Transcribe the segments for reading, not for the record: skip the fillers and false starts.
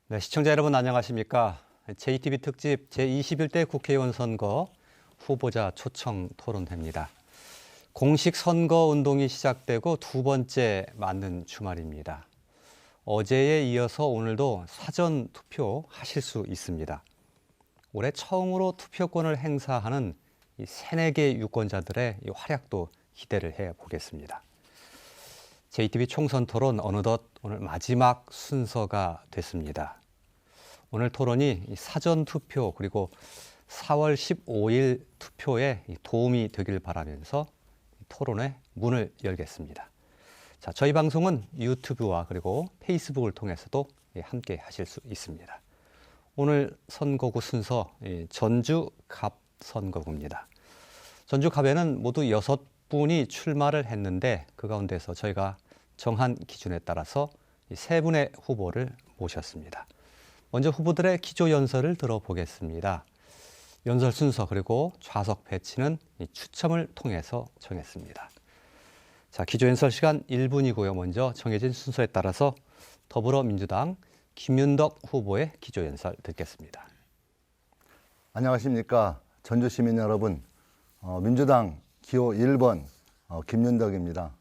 네, 시청자 여러분 안녕하십니까? JTB 특집 제21대 국회의원 선거 후보자 초청 토론회입니다. 공식 선거 운동이 시작되고 두 번째 맞는 주말입니다. 어제에 이어서 오늘도 사전 투표하실 수 있습니다. 올해 처음으로 투표권을 행사하는 이 새내기 유권자들의 이 활약도 기대를 해보겠습니다. JTB 총선 토론 어느덧 오늘 마지막 순서가 됐습니다. 오늘 토론이 사전 투표 그리고 4월 15일 투표에 도움이 되길 바라면서 토론의 문을 열겠습니다. 자, 저희 방송은 유튜브와 그리고 페이스북을 통해서도 함께 하실 수 있습니다. 오늘 선거구 순서 전주 갑 선거구입니다. 전주 갑에는 모두 6분이 출마를 했는데 그 가운데서 저희가 정한 기준에 따라서 3분의 후보를 모셨습니다. 먼저 후보들의 기조 연설을 들어보겠습니다. 연설 순서 그리고 좌석 배치는 추첨을 통해서 정했습니다. 자, 기조 연설 시간 1분이고요. 먼저 정해진 순서에 따라서 더불어민주당 김윤덕 후보의 기조 연설 듣겠습니다. 안녕하십니까. 전주 시민 여러분. 민주당 기호 1번 김윤덕입니다.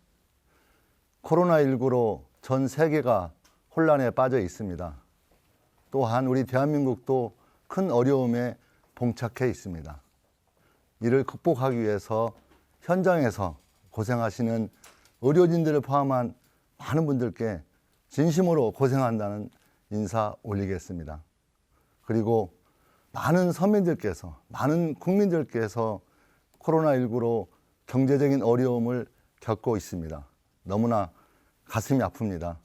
코로나19로 전 세계가 혼란에 빠져 있습니다. 또한 우리 대한민국도 큰 어려움에 봉착해 있습니다. 이를 극복하기 위해서 현장에서 고생하시는 의료진들을 포함한 많은 분들께 진심으로 고생한다는 인사 올리겠습니다. 그리고 많은 서민들께서, 많은 국민들께서 코로나19로 경제적인 어려움을 겪고 있습니다. 너무나 가슴이 아픕니다.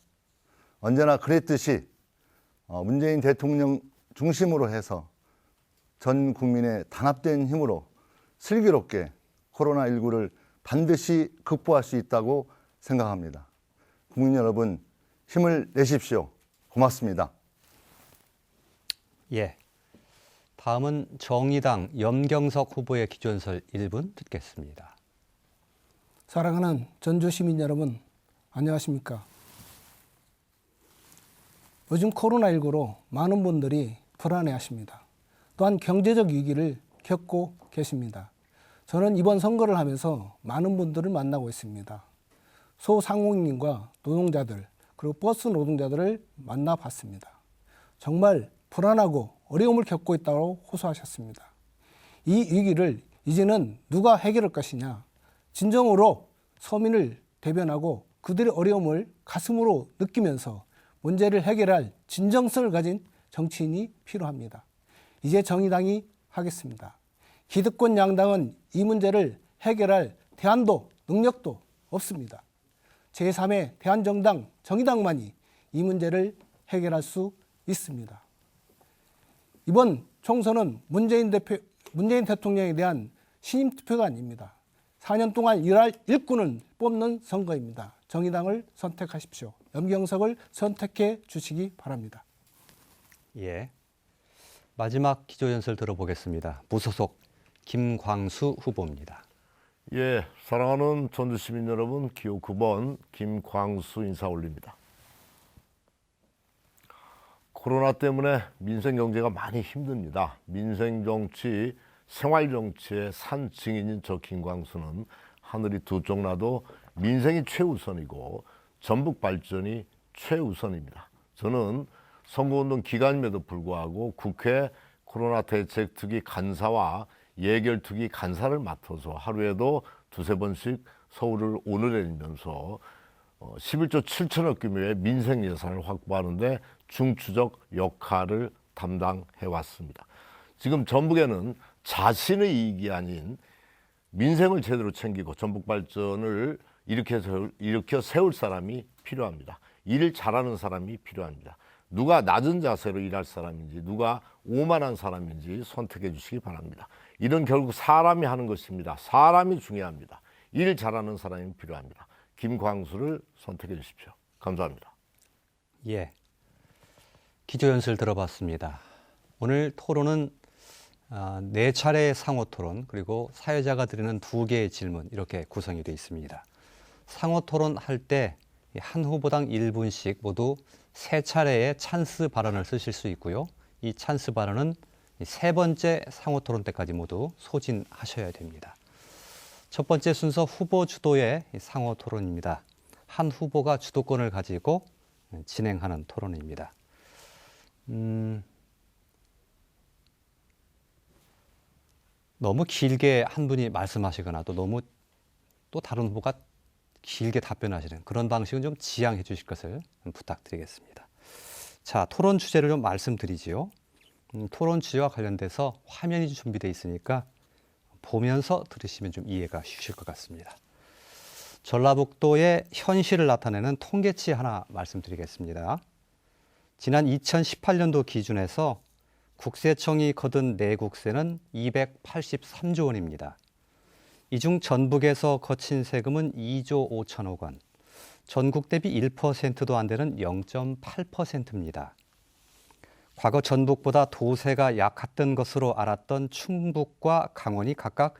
언제나 그랬듯이 문재인 대통령 중심으로 해서 전 국민의 단합된 힘으로 슬기롭게 코로나19를 반드시 극복할 수 있다고 생각합니다. 국민 여러분, 힘을 내십시오. 고맙습니다. 예. 다음은 정의당 염경석 후보의 기조연설 1분 듣겠습니다. 사랑하는 전주 시민 여러분, 안녕하십니까? 요즘 코로나19로 많은 분들이 불안해하십니다. 또한 경제적 위기를 겪고 계십니다. 저는 이번 선거를 하면서 많은 분들을 만나고 있습니다. 소상공인과 노동자들 그리고 버스 노동자들을 만나봤습니다. 정말 불안하고 어려움을 겪고 있다고 호소하셨습니다. 이 위기를 이제는 누가 해결할 것이냐, 진정으로 서민을 대변하고 그들의 어려움을 가슴으로 느끼면서 문제를 해결할 진정성을 가진 정치인이 필요합니다. 이제 정의당이 하겠습니다. 기득권 양당은 이 문제를 해결할 대안도 능력도 없습니다. 제3의 대한정당 정의당만이 이 문제를 해결할 수 있습니다. 이번 총선은 문재인 대통령에 대한 신임 투표가 아닙니다. 4년 동안 일할 일꾼을 뽑는 선거입니다. 정의당을 선택하십시오. 염경석을 선택해 주시기 바랍니다. 예. 마지막 기조 연설 들어보겠습니다. 무소속 김광수 후보입니다. 예, 사랑하는 전주 시민 여러분, 기호 9번 김광수 인사 올립니다. 코로나 때문에 민생 경제가 많이 힘듭니다. 민생 정치, 생활 정치의 산 증인인 저 김광수는 하늘이 두 쪽 나도 민생이 최우선이고 전북 발전이 최우선입니다. 저는 선거운동 기간임에도 불구하고 국회 코로나 대책특위 간사와 예결특위 간사를 맡아서 하루에도 두세 번씩 서울을 오르내리면서 11조 7천억 규모의 민생 예산을 확보하는 데 중추적 역할을 담당해 왔습니다. 지금 전북에는 자신의 이익이 아닌 민생을 제대로 챙기고 전북 발전을 일으켜 세울 사람이 필요합니다. 일을 잘하는 사람이 필요합니다. 누가 낮은 자세로 일할 사람인지 누가 오만한 사람인지 선택해 주시기 바랍니다. 이런 결국 사람이 하는 것입니다. 사람이 중요합니다. 일 잘하는 사람이 필요합니다. 김광수를 선택해 주십시오. 감사합니다. 예. 기조 연설 들어봤습니다. 오늘 토론은 4차례의 상호 토론 그리고 사회자가 드리는 2개의 질문 이렇게 구성이 되어 있습니다. 상호 토론할 때 한 후보당 1분씩 모두 3차례의 찬스 발언을 쓰실 수 있고요. 이 찬스 발언은 세 번째 상호 토론 때까지 모두 소진하셔야 됩니다. 첫 번째 순서 후보 주도의 상호 토론입니다. 한 후보가 주도권을 가지고 진행하는 토론입니다. 너무 길게 한 분이 말씀하시거나 또 다른 후보가 길게 답변하시는 그런 방식은 좀 지양해 주실 것을 부탁드리겠습니다. 자, 토론 주제를 좀 말씀드리지요. 토론 주제와 관련돼서 화면이 준비되어 있으니까 보면서 들으시면 좀 이해가 쉬우실 것 같습니다. 전라북도의 현실을 나타내는 통계치 하나 말씀드리겠습니다. 지난 2018년도 기준에서 국세청이 거둔 내국세는 283조 원입니다. 이 중 전북에서 거친 세금은 2조 5천억 원, 전국 대비 1%도 안 되는 0.8%입니다. 과거 전북보다 도세가 약했던 것으로 알았던 충북과 강원이 각각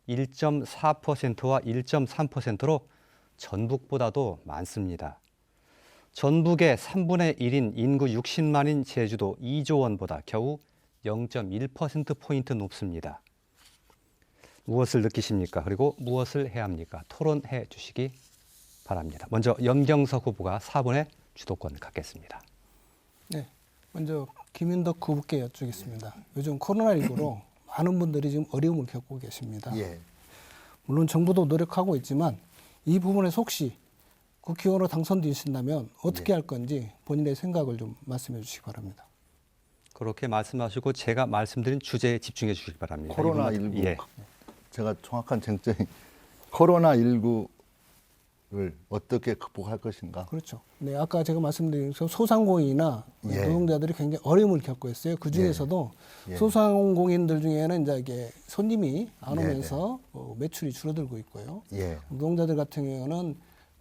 1.4%와 1.3%로 전북보다도 많습니다. 전북의 3분의 1인 인구 60만인 제주도 2조 원보다 겨우 0.1%포인트 높습니다. 무엇을 느끼십니까? 그리고 무엇을 해야 합니까? 토론해 주시기 바랍니다. 먼저 염경석 후보가 4분의 주도권을 갖겠습니다. 네, 먼저 김윤덕 후보께 여쭙겠습니다. 요즘 코로나19로 많은 분들이 지금 어려움을 겪고 계십니다. 예. 물론 정부도 노력하고 있지만 이 부분에 혹시 국회의원으로 당선되신다면 어떻게 할 건지 본인의 생각을 좀 말씀해 주시기 바랍니다. 그렇게 말씀하시고 제가 말씀드린 주제에 집중해 주시기 바랍니다. 코로나19. 예. 제가 정확한 쟁점이 코로나19를 어떻게 극복할 것인가. 그렇죠. 네, 아까 제가 말씀드린 소상공인이나 예. 노동자들이 굉장히 어려움을 겪고 있어요. 그 중에서도 예. 소상공인들 중에는 이제 이게 손님이 안 네, 오면서 매출이 줄어들고 있고요. 예. 노동자들 같은 경우는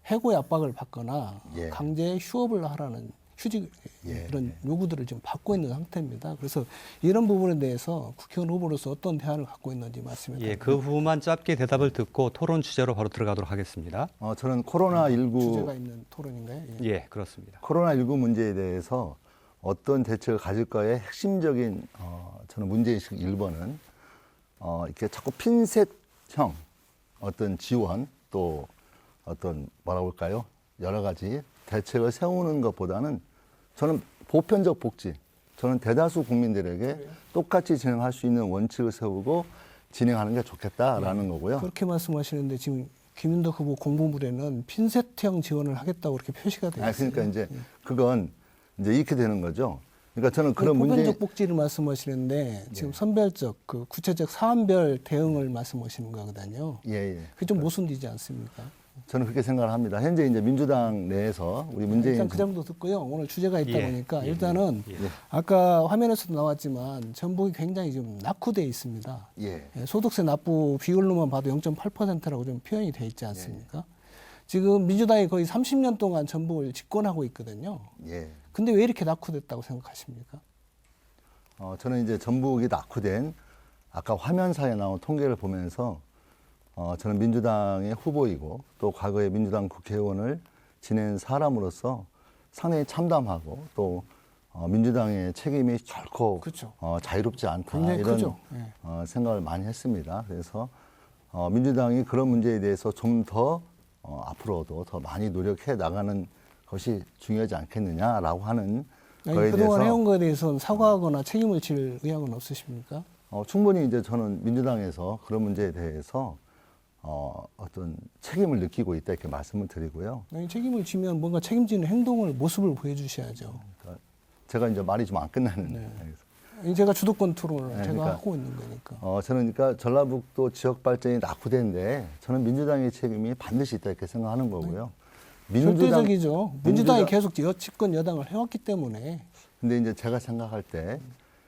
해고의 압박을 받거나 예. 강제 휴업을 하라는 휴직 예. 이런 요구들을 지금 받고 있는 상태입니다. 그래서 이런 부분에 대해서 국회의원 후보로서 어떤 대안을 갖고 있는지 말씀해 주세요. 예, 그 부분만 짧게 대답을 듣고 토론 주제로 바로 들어가도록 하겠습니다. 저는 코로나19 주제가 있는 토론인가요? 예. 예, 그렇습니다. 코로나19 문제에 대해서 어떤 대책을 가질까의 핵심적인 저는 문제의식 1번은 이렇게 자꾸 핀셋형 어떤 지원 또 어떤 뭐라고 할까요? 여러 가지 대책을 세우는 것보다는 저는 보편적 복지, 저는 대다수 국민들에게 똑같이 진행할 수 있는 원칙을 세우고 진행하는 게 좋겠다라는 거고요. 그렇게 말씀하시는데 지금 김윤덕 후보 공보물에는 핀셋형 지원을 하겠다고 그렇게 표시가 되어 있어요. 그러니까 이제 그건 이제 이렇게 되는 거죠. 그러니까 저는 그런 보편적 문제 복지를 말씀하시는데 지금 선별적 그 구체적 사안별 대응을 말씀하시는 거거든요. 예. 그게 좀 모순되지 않습니까? 저는 그렇게 생각을 합니다. 현재 이제 민주당 내에서 우리 문재인 일단 그 정도 듣고요. 오늘 주제가 있다 예, 보니까 예, 일단은 예. 아까 화면에서도 나왔지만 전북이 굉장히 좀 낙후돼 있습니다. 예. 소득세 납부 비율로만 봐도 0.8%라고 좀 표현이 돼 있지 않습니까? 예. 지금 민주당이 거의 30년 동안 전북을 집권하고 있거든요. 예. 근데 왜 이렇게 낙후됐다고 생각하십니까? 저는 이제 전북이 낙후된 아까 화면사에 나온 통계를 보면서 저는 민주당의 후보이고 또 과거에 민주당 국회의원을 지낸 사람으로서 상당히 참담하고 또 민주당의 책임이 결코 그렇죠. 자유롭지 않다 굉장히 이런 크죠. 예. 생각을 많이 했습니다. 그래서 민주당이 그런 문제에 대해서 좀 더 앞으로도 더 많이 노력해 나가는 것이 중요하지 않겠느냐라고 하는 거에 그동안 대해서 해온 거에 대해서는 사과하거나 책임을 질 의향은 없으십니까? 충분히 이제 저는 민주당에서 그런 문제에 대해서 어떤 책임을 느끼고 있다 이렇게 말씀을 드리고요. 아니, 책임을 지면 뭔가 책임지는 행동을 모습을 보여주셔야죠. 그러니까 제가 이제 말이 좀 안 끝나는. 네. 제가 주도권 토론을 네, 제가 그러니까, 하고 있는 거니까. 저는 그러니까 전라북도 지역 발전이 낙후된데 저는 민주당의 책임이 반드시 있다 이렇게 생각하는 거고요. 절대적이죠. 민주당이 계속 집권 여당을 해왔기 때문에. 근데 이제 제가 생각할 때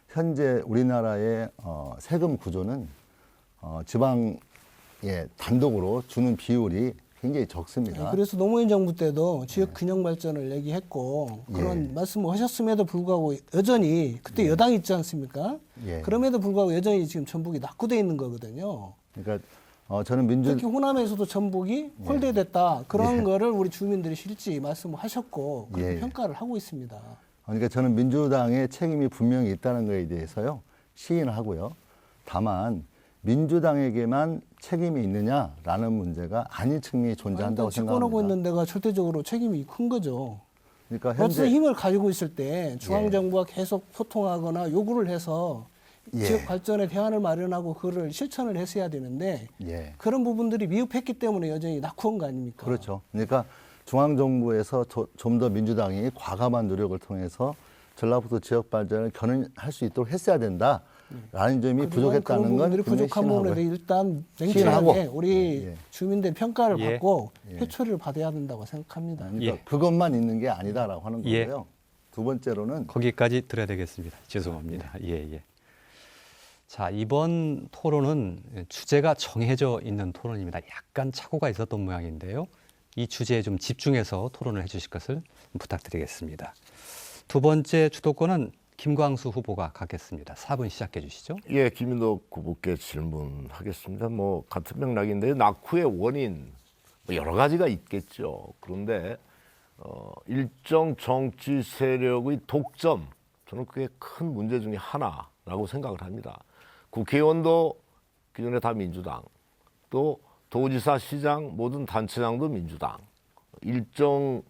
현재 우리나라의 세금 구조는 지방에 단독으로 주는 비율이 굉장히 적습니다. 그래서 노무현 정부 때도 지역 균형 발전을 얘기했고 그런 말씀을 하셨음에도 불구하고 여전히 그때 여당이 있지 않습니까? 예. 그럼에도 불구하고 여전히 지금 전북이 낙후돼 있는 거거든요. 그러니까 저는 민주 특히 호남에서도 전북이 홀대됐다. 그런 거를 우리 주민들이 실지 말씀하셨고 그렇게 예. 평가를 하고 있습니다. 그러니까 저는 민주당의 책임이 분명히 있다는 것에 대해서요 시인을 하고요. 다만 민주당에게만 책임이 있느냐라는 문제가 아닌 측면이 존재한다고 집권하고 생각합니다. 있는 데가 절대적으로 책임이 큰 거죠. 그러니까 벌써 현재 힘을 가지고 있을 때 중앙정부와 계속 소통하거나 요구를 해서 예. 지역 발전에 대안을 마련하고 그거를 실천을 했어야 되는데 예. 그런 부분들이 미흡했기 때문에 여전히 낙후한 거 아닙니까? 그렇죠. 그러니까 중앙정부에서 좀 더 민주당이 과감한 노력을 통해서 전라북도 지역 발전을 견인할 수 있도록 했어야 된다라는 점이 그동안 부족했다는 그런 건 부분들이 분명히 부족한 부분에 시인하고요. 대해 일단 시인하고. 냉철하게 우리 예. 주민들 평가를 예. 받고 해초리를 받아야 된다고 생각합니다. 그러니까 예. 그것만 있는 게 아니다라고 하는 예. 거고요. 두 번째로는 거기까지 들어야 되겠습니다. 죄송합니다. 예, 예. 자, 이번 토론은 주제가 정해져 있는 토론입니다. 약간 착오가 있었던 모양인데요. 이 주제에 좀 집중해서 토론을 해주실 것을 부탁드리겠습니다. 두 번째 주도권은 김광수 후보가 갖겠습니다. 4분 시작해 주시죠. 예, 김인덕 후보께 질문하겠습니다. 뭐 같은 맥락인데 낙후의 원인 뭐 여러 가지가 있겠죠. 그런데 일정 정치 세력의 독점, 저는 그게 큰 문제 중에 하나라고 생각을 합니다. 국회의원도 기존에 다 민주당, 또 도지사, 시장, 모든 단체장도 민주당. 일정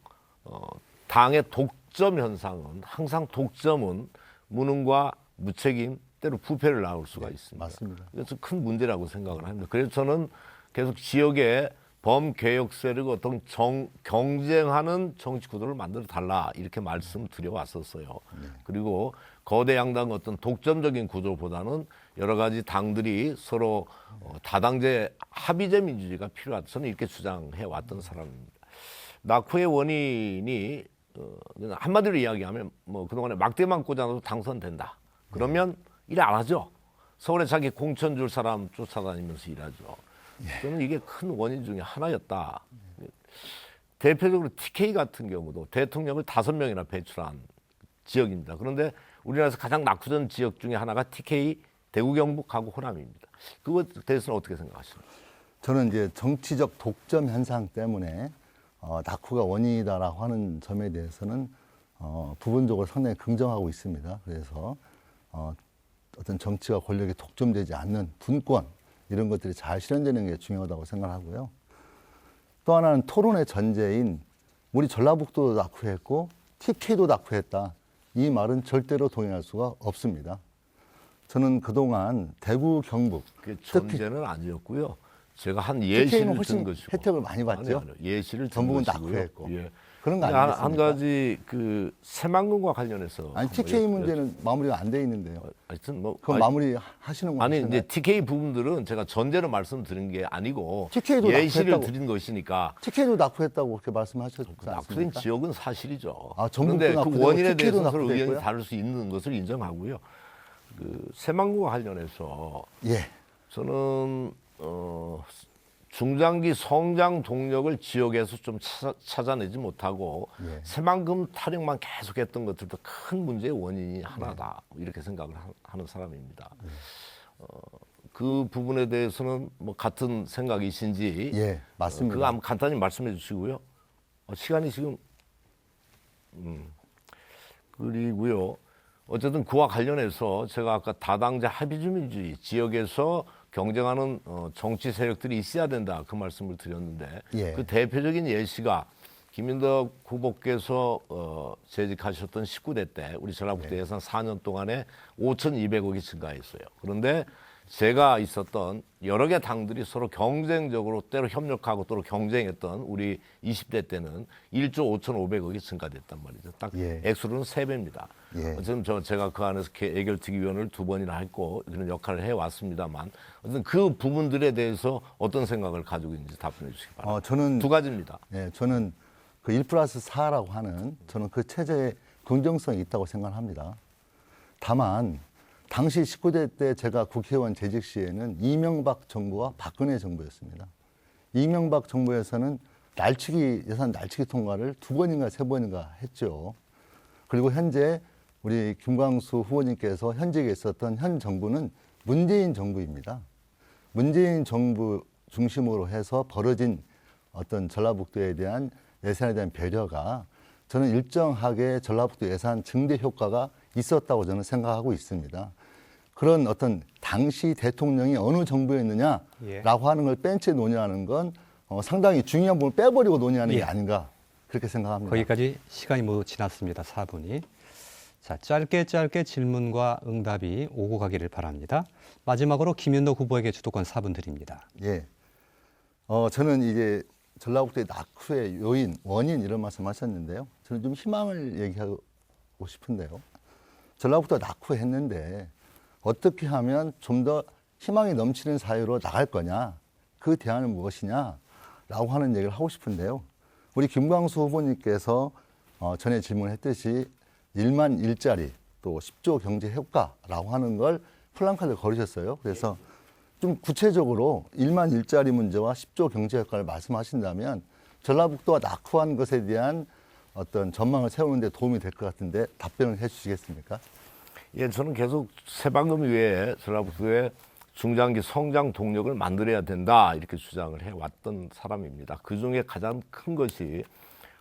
당의 독점 현상은 항상 독점은 무능과 무책임, 때로 부패를 낳을 수가 있습니다. 맞습니다. 그래서 큰 문제라고 생각을 합니다. 그래서 저는 계속 지역에 범개혁 세력 어떤 경쟁하는 정치 구도를 만들어 달라 이렇게 말씀드려 왔었어요. 그리고 거대 양당 어떤 독점적인 구조보다는 여러 가지 당들이 서로 다당제 합의제 민주주의가 필요하다. 저는 이렇게 주장해 왔던 사람입니다. 낙후의 원인이 한마디로 이야기하면 뭐 그동안에 막대만 꽂아도 당선된다. 그러면 일 안 하죠. 서울에 자기 공천 줄 사람 쫓아다니면서 일하죠. 저는 이게 큰 원인 중에 하나였다. 대표적으로 TK 같은 경우도 대통령을 5명이나 배출한 지역입니다. 그런데 우리나라에서 가장 낙후된 지역 중에 하나가 TK 대구 경북하고 호남입니다. 그것에 대해서는 어떻게 생각하십니까? 저는 이제 정치적 독점 현상 때문에 낙후가 원인이다라고 하는 점에 대해서는 부분적으로 상당히 긍정하고 있습니다. 그래서 어떤 정치와 권력이 독점되지 않는 분권 이런 것들이 잘 실현되는 게 중요하다고 생각하고요. 또 하나는 토론의 전제인 우리 전라북도도 낙후했고 TK도 낙후했다. 이 말은 절대로 동의할 수가 없습니다. 저는 그동안 대구, 경북 그 특히 전제는 아니었고요. 제가 한 TK는 예시를 훨씬 든 것이고 혜택을 많이 받죠. 아니요. 예시를 든 전북은 것이고요. 낙후했고. 예. 그런 거 한 아니겠습니까? 가지 그 새만금과 관련해서 아니 TK 문제는 마무리가 안 돼 있는데요. 하여튼 뭐 그건 마무리 하시는 거 아니 같은데. 이제 TK 부분들은 제가 전제로 말씀드린 게 아니고 TK 도 예시를 낙후했다고. 드린 것이니까 TK도 낙후했다고 그렇게 말씀하셨지 낙후된 않습니까? 지역은 사실이죠. 아, 전북도 그런데 그 낙후되고 원인에 TK 도 대해서 서로 의견이 낙후됐고요? 다를 수 있는 것을 인정하고요. 그 새만금과 관련해서 예. 저는 중장기 성장 동력을 지역에서 좀 찾아내지 못하고 예. 새만금 타령만 계속했던 것들도 큰 문제의 원인이 하나다 이렇게 생각을 하는 사람입니다. 그 부분에 대해서는 뭐 같은 생각이신지 예, 맞습니다. 그거 한번 간단히 말씀해 주시고요. 시간이 지금 그리고요. 어쨌든 그와 관련해서 제가 아까 다당제 합의주민주의 지역에서 경쟁하는 정치 세력들이 있어야 된다 그 말씀을 드렸는데 예. 그 대표적인 예시가 김인덕 후보께서 재직하셨던 19대 때 우리 전라북도 예산 4년 동안에 5,200억이 증가했어요. 그런데 제가 있었던 여러 개 당들이 서로 경쟁적으로 때로 협력하고 또 경쟁했던 우리 20대 때는 1조 5,500억이 증가됐단 말이죠. 딱 예. 액수로는 3배입니다. 예. 어쨌든 제가 그 안에서 예결특위위원을 2번이나 했고 그런 역할을 해왔습니다만 어쨌든 그 부분들에 대해서 어떤 생각을 가지고 있는지 답변해 주시기 바랍니다. 저는 두 가지입니다. 예, 저는 그 1+4라고 하는 저는 그 체제에 긍정성이 있다고 생각합니다. 다만 당시 19대 때 제가 국회의원 재직 시에는 이명박 정부와 박근혜 정부였습니다. 이명박 정부에서는 예산 날치기 통과를 2번인가 3번인가 했죠. 그리고 현재 우리 김광수 후보님께서 현직에 있었던 현 정부는 문재인 정부입니다. 문재인 정부 중심으로 해서 벌어진 어떤 전라북도에 대한 예산에 대한 배려가 저는 일정하게 전라북도 예산 증대 효과가 있었다고 저는 생각하고 있습니다. 그런 어떤 당시 대통령이 어느 정부였느냐라고 예. 하는 걸 뺀 채 논의하는 건 상당히 중요한 부분을 빼버리고 논의하는 예. 게 아닌가 그렇게 생각합니다. 거기까지 시간이 모두 지났습니다. 4분이. 자, 짧게 질문과 응답이 오고 가기를 바랍니다. 마지막으로 김윤덕 후보에게 주도권 4분 드립니다. 예. 저는 이제 전라북도의 낙후의 요인, 원인 이런 말씀하셨는데요. 저는 좀 희망을 얘기하고 싶은데요. 전라북도가 낙후했는데 어떻게 하면 좀 더 희망이 넘치는 사회로 나갈 거냐, 그 대안은 무엇이냐라고 하는 얘기를 하고 싶은데요. 우리 김광수 후보님께서 전에 질문했듯이 1만 일자리 또 10조 경제 효과라고 하는 걸 플랜카드를 걸으셨어요. 그래서 좀 구체적으로 1만 일자리 문제와 10조 경제 효과를 말씀하신다면 전라북도가 낙후한 것에 대한 어떤 전망을 세우는 데 도움이 될 것 같은데 답변을 해 주시겠습니까? 예, 저는 계속 새방금위에 전라북도의 중장기 성장 동력을 만들어야 된다 이렇게 주장을 해왔던 사람입니다. 그중에 가장 큰 것이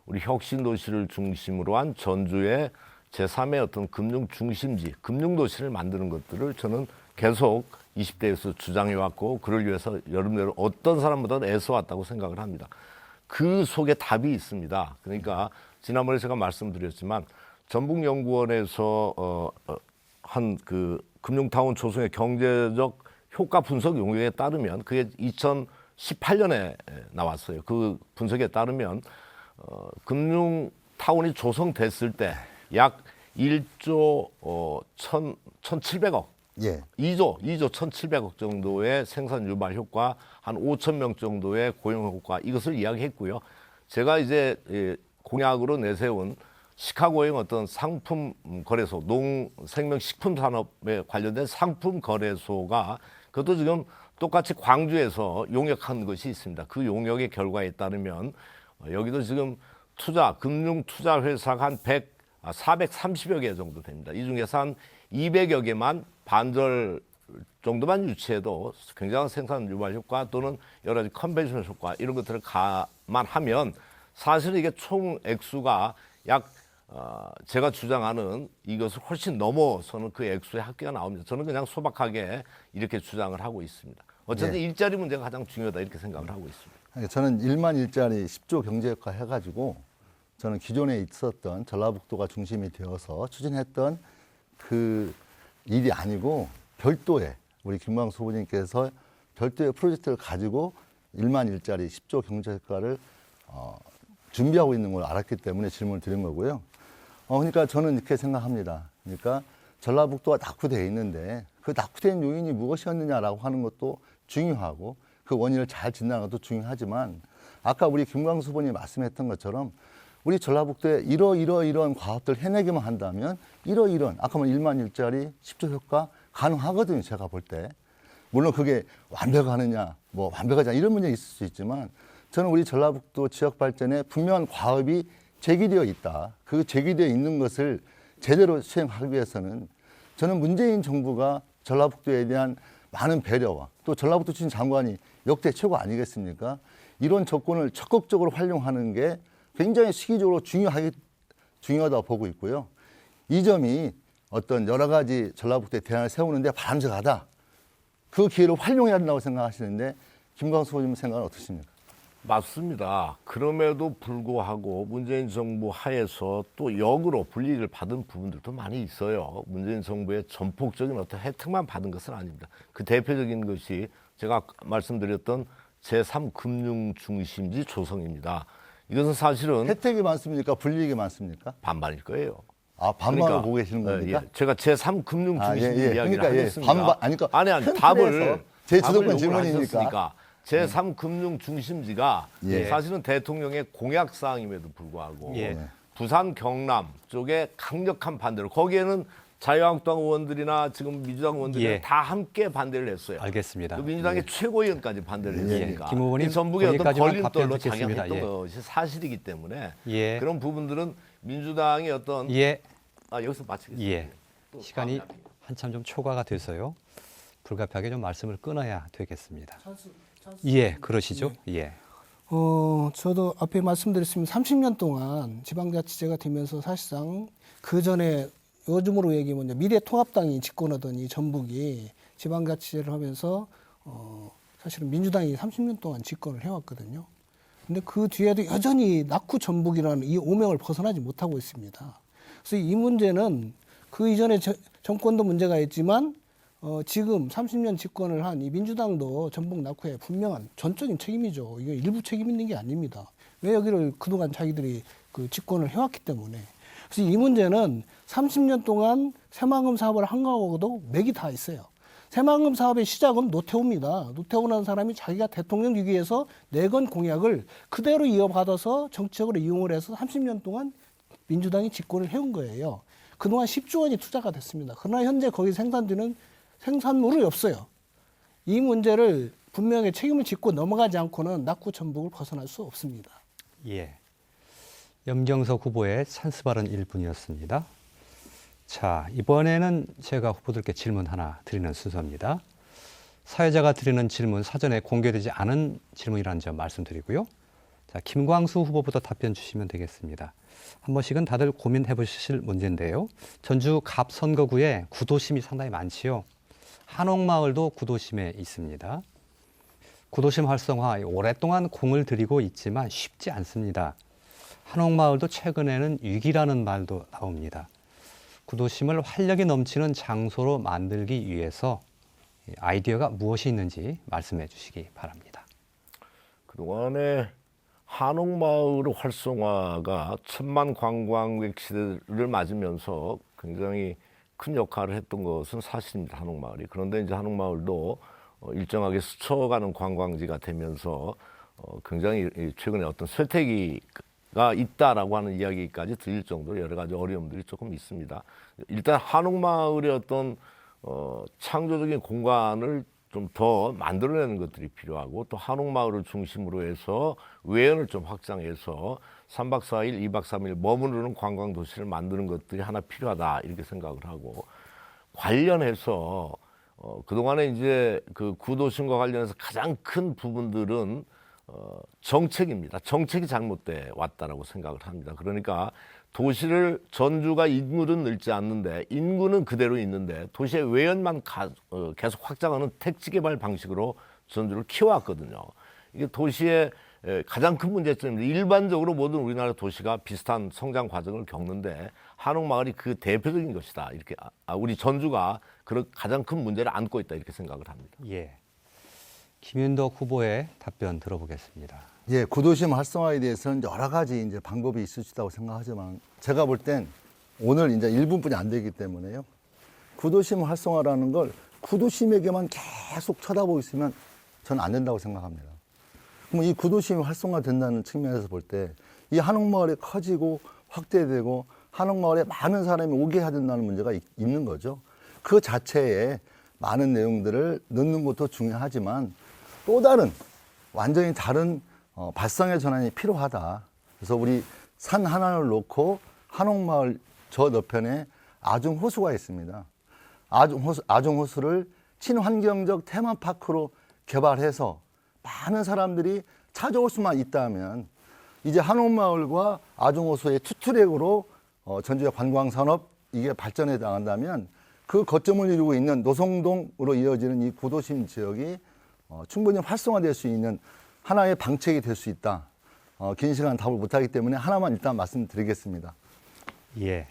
우리 혁신도시를 중심으로 한 전주의 제3의 어떤 금융 중심지, 금융도시를 만드는 것들을 저는 계속 20대에서 주장해왔고 그를 위해서 여름내로 어떤 사람보다 애써왔다고 생각을 합니다. 그 속에 답이 있습니다. 그러니까 지난번에 제가 말씀드렸지만 전북연구원에서 한 그 금융타운 조성의 경제적 효과 분석 용역에 따르면 그게 2018년에 나왔어요. 그 분석에 따르면 금융타운이 조성됐을 때 약 1조 1,700억, 예. 2조 1,700억 정도의 생산 유발 효과, 한 5천 명 정도의 고용 효과 이것을 이야기했고요. 제가 이제 공약으로 내세운 시카고의 어떤 상품 거래소, 농생명식품 산업에 관련된 상품 거래소가 그것도 지금 똑같이 광주에서 용역한 것이 있습니다. 그 용역의 결과에 따르면 여기도 지금 금융 투자 회사가 한 430여 개 정도 됩니다. 이 중에서 한 200여 개만 반절 정도만 유치해도 굉장한 생산 유발 효과 또는 여러 가지 컨벤션 효과 이런 것들을 감안하면 사실 이게 총 액수가 약 제가 주장하는 이것을 훨씬 넘어서는 그 액수의 합계가 나옵니다. 저는 그냥 소박하게 이렇게 주장을 하고 있습니다. 어쨌든 네. 일자리 문제가 가장 중요하다 이렇게 생각을 하고 있습니다. 그러니까 저는 1만 일자리 10조 경제 효과 해가지고 저는 기존에 있었던 전라북도가 중심이 되어서 추진했던 그 일이 아니고 별도의 우리 김광수 후보님께서 별도의 프로젝트를 가지고 1만 일자리 10조 경제 효과를 준비하고 있는 걸 알았기 때문에 질문을 드린 거고요. 그러니까 저는 이렇게 생각합니다. 그러니까 전라북도가 낙후되어 있는데 그 낙후된 요인이 무엇이었느냐라고 하는 것도 중요하고 그 원인을 잘 진단하는 것도 중요하지만 아까 우리 김광수 후보님이 말씀했던 것처럼 우리 전라북도에 이런 과업들 해내기만 한다면 이런 아까 말 1만 일자리 10조 효과 가능하거든요. 제가 볼 때. 물론 그게 완벽하느냐 뭐 완벽하지 않냐 이런 문제가 있을 수 있지만 저는 우리 전라북도 지역 발전에 분명한 과업이 제기되어 있다. 그 제기되어 있는 것을 제대로 수행하기 위해서는 저는 문재인 정부가 전라북도에 대한 많은 배려와 또 전라북도 출신 장관이 역대 최고 아니겠습니까? 이런 조건을 적극적으로 활용하는 게 굉장히 시기적으로 중요하다고 보고 있고요. 이 점이 어떤 여러 가지 전라북도의 대안을 세우는데 바람직하다. 그 기회를 활용해야 된다고 생각하시는데 김광수 후보님 생각은 어떠십니까? 맞습니다. 그럼에도 불구하고 문재인 정부 하에서 또 역으로 불이익을 받은 부분들도 많이 있어요. 문재인 정부의 전폭적인 어떤 혜택만 받은 것은 아닙니다. 그 대표적인 것이 제가 말씀드렸던 제3금융중심지 조성입니다. 이것은 사실은 혜택이 많습니까? 불이익이 많습니까? 반반일 거예요. 아, 반반을 보고 계시는 겁니까? 예. 제가 제3금융중심지 이야기를 그러니까 하겠습니다. 그러니까 아니 큰 답을 틀에서 제 주도권 답을 질문이니까. 요구하셨으니까 제3금융중심지가 예. 사실은 대통령의 공약사항임에도 불구하고 예. 부산 경남 쪽에 강력한 반대로 거기에는 자유한국당 의원들이나 지금 민주당 의원들이 예. 다 함께 반대를 했어요. 알겠습니다. 그 민주당의 최고위원까지 반대를 했으니까 김 후보님, 이 전북의 어떤 거기까지만 걸림돌로 답변 듣겠습니다. 작용했던 예. 것이 사실이기 때문에 예. 그런 부분들은 민주당의 어떤 예. 여기서 마치겠습니다. 예. 시간이 한참 좀 초과가 돼서요. 불가피하게 좀 말씀을 끊어야 되겠습니다. 예, 그러시죠. 예. 저도 앞에 말씀드렸습니다. 30년 동안 지방자치제가 되면서 사실상 그 전에 요즘으로 얘기하면 이제 미래통합당이 집권하던 이 전북이 지방자치제를 하면서 사실은 민주당이 30년 동안 집권을 해왔거든요. 근데 그 뒤에도 여전히 낙후 전북이라는 이 오명을 벗어나지 못하고 있습니다. 그래서 이 문제는 그 이전에 정권도 문제가 있지만 지금 30년 집권을 한 이 민주당도 전북 낙후에 분명한 전적인 책임이죠. 이거 일부 책임 있는 게 아닙니다. 왜 여기를 그동안 자기들이 그 집권을 해왔기 때문에. 그래서 이 문제는 30년 동안 새만금 사업을 한 거하고도 맥이 다 있어요. 새만금 사업의 시작은 노태우입니다. 노태우라는 사람이 자기가 대통령 되기 위해서 내건 공약을 그대로 이어받아서 정치적으로 이용을 해서 30년 동안 민주당이 집권을 해온 거예요. 그동안 10조 원이 투자가 됐습니다. 그러나 현재 거기 생산되는 생산물이 없어요. 이 문제를 분명히 책임을 짓고 넘어가지 않고는 낙후 전북을 벗어날 수 없습니다. 예. 염경석 후보의 찬스 발언 1분이었습니다. 자, 이번에는 제가 후보들께 질문 하나 드리는 순서입니다. 사회자가 드리는 질문 사전에 공개되지 않은 질문이라는 점 말씀드리고요. 자, 김광수 후보부터 답변 주시면 되겠습니다. 한 번씩은 다들 고민해 보실 문제인데요. 전주 갑 선거구에 구도심이 상당히 많지요. 한옥마을도 구도심에 있습니다. 구도심 활성화 오랫동안 공을 들이고 있지만 쉽지 않습니다. 한옥마을도 최근에는 위기라는 말도 나옵니다. 구도심을 활력이 넘치는 장소로 만들기 위해서 아이디어가 무엇이 있는지 말씀해 주시기 바랍니다. 그동안에 한옥마을 활성화가 1000만 관광객 시대를 맞으면서 굉장히 큰 역할을 했던 것은 사실입니다. 한옥마을이. 그런데 이제 한옥마을도 일정하게 스쳐가는 관광지가 되면서 굉장히 최근에 어떤 쇠퇴기가 있다라고 하는 이야기까지 들릴 정도로 여러 가지 어려움들이 조금 있습니다. 일단 한옥마을의 어떤 창조적인 공간을 좀 더 만들어내는 것들이 필요하고 또 한옥마을을 중심으로 해서 외연을 좀 확장해서 3박 4일, 2박 3일 머무르는 관광도시를 만드는 것들이 하나 필요하다 이렇게 생각을 하고 관련해서 그동안에 이제 그 구도심과 관련해서 가장 큰 부분들은 정책입니다. 정책이 잘못돼 왔다라고 생각을 합니다. 그러니까 도시를 전주가 인구는 늘지 않는데 인구는 그대로 있는데 도시의 외연만 계속 확장하는 택지 개발 방식으로 전주를 키워왔거든요. 이게 도시의 가장 큰 문제점입니다. 일반적으로 모든 우리나라 도시가 비슷한 성장 과정을 겪는데 한옥마을이 그 대표적인 것이다. 이렇게 우리 전주가 그런 가장 큰 문제를 안고 있다 이렇게 생각을 합니다. 예. 김윤덕 후보의 답변 들어보겠습니다. 예, 구도심 활성화에 대해서는 여러 가지 이제 방법이 있을 수 있다고 생각하지만 제가 볼 땐 오늘 이제 1분뿐이 안 되기 때문에요. 구도심 활성화라는 걸 구도심에게만 계속 쳐다보고 있으면 저는 안 된다고 생각합니다. 그럼 이 구도심이 활성화된다는 측면에서 볼 때 이 한옥마을이 커지고 확대되고 한옥마을에 많은 사람이 오게 해야 된다는 문제가 있는 거죠. 그 자체에 많은 내용들을 넣는 것도 중요하지만 또 다른 완전히 다른 발상의 전환이 필요하다. 그래서 우리 산 하나를 놓고 한옥마을 저 너편에 아중호수가 있습니다. 아중호수를 친환경적 테마파크로 개발해서 많은 사람들이 찾아올 수만 있다면 이제 한옥마을과 아중호수의 투트랙으로 전주의 관광산업 이게 발전해 나간다면 그 거점을 이루고 있는 노성동으로 이어지는 이 구도심 지역이 충분히 활성화될 수 있는 하나의 방책이 될 수 있다. 긴 시간 답을 못하기 때문에 하나만 일단 말씀드리겠습니다. 예.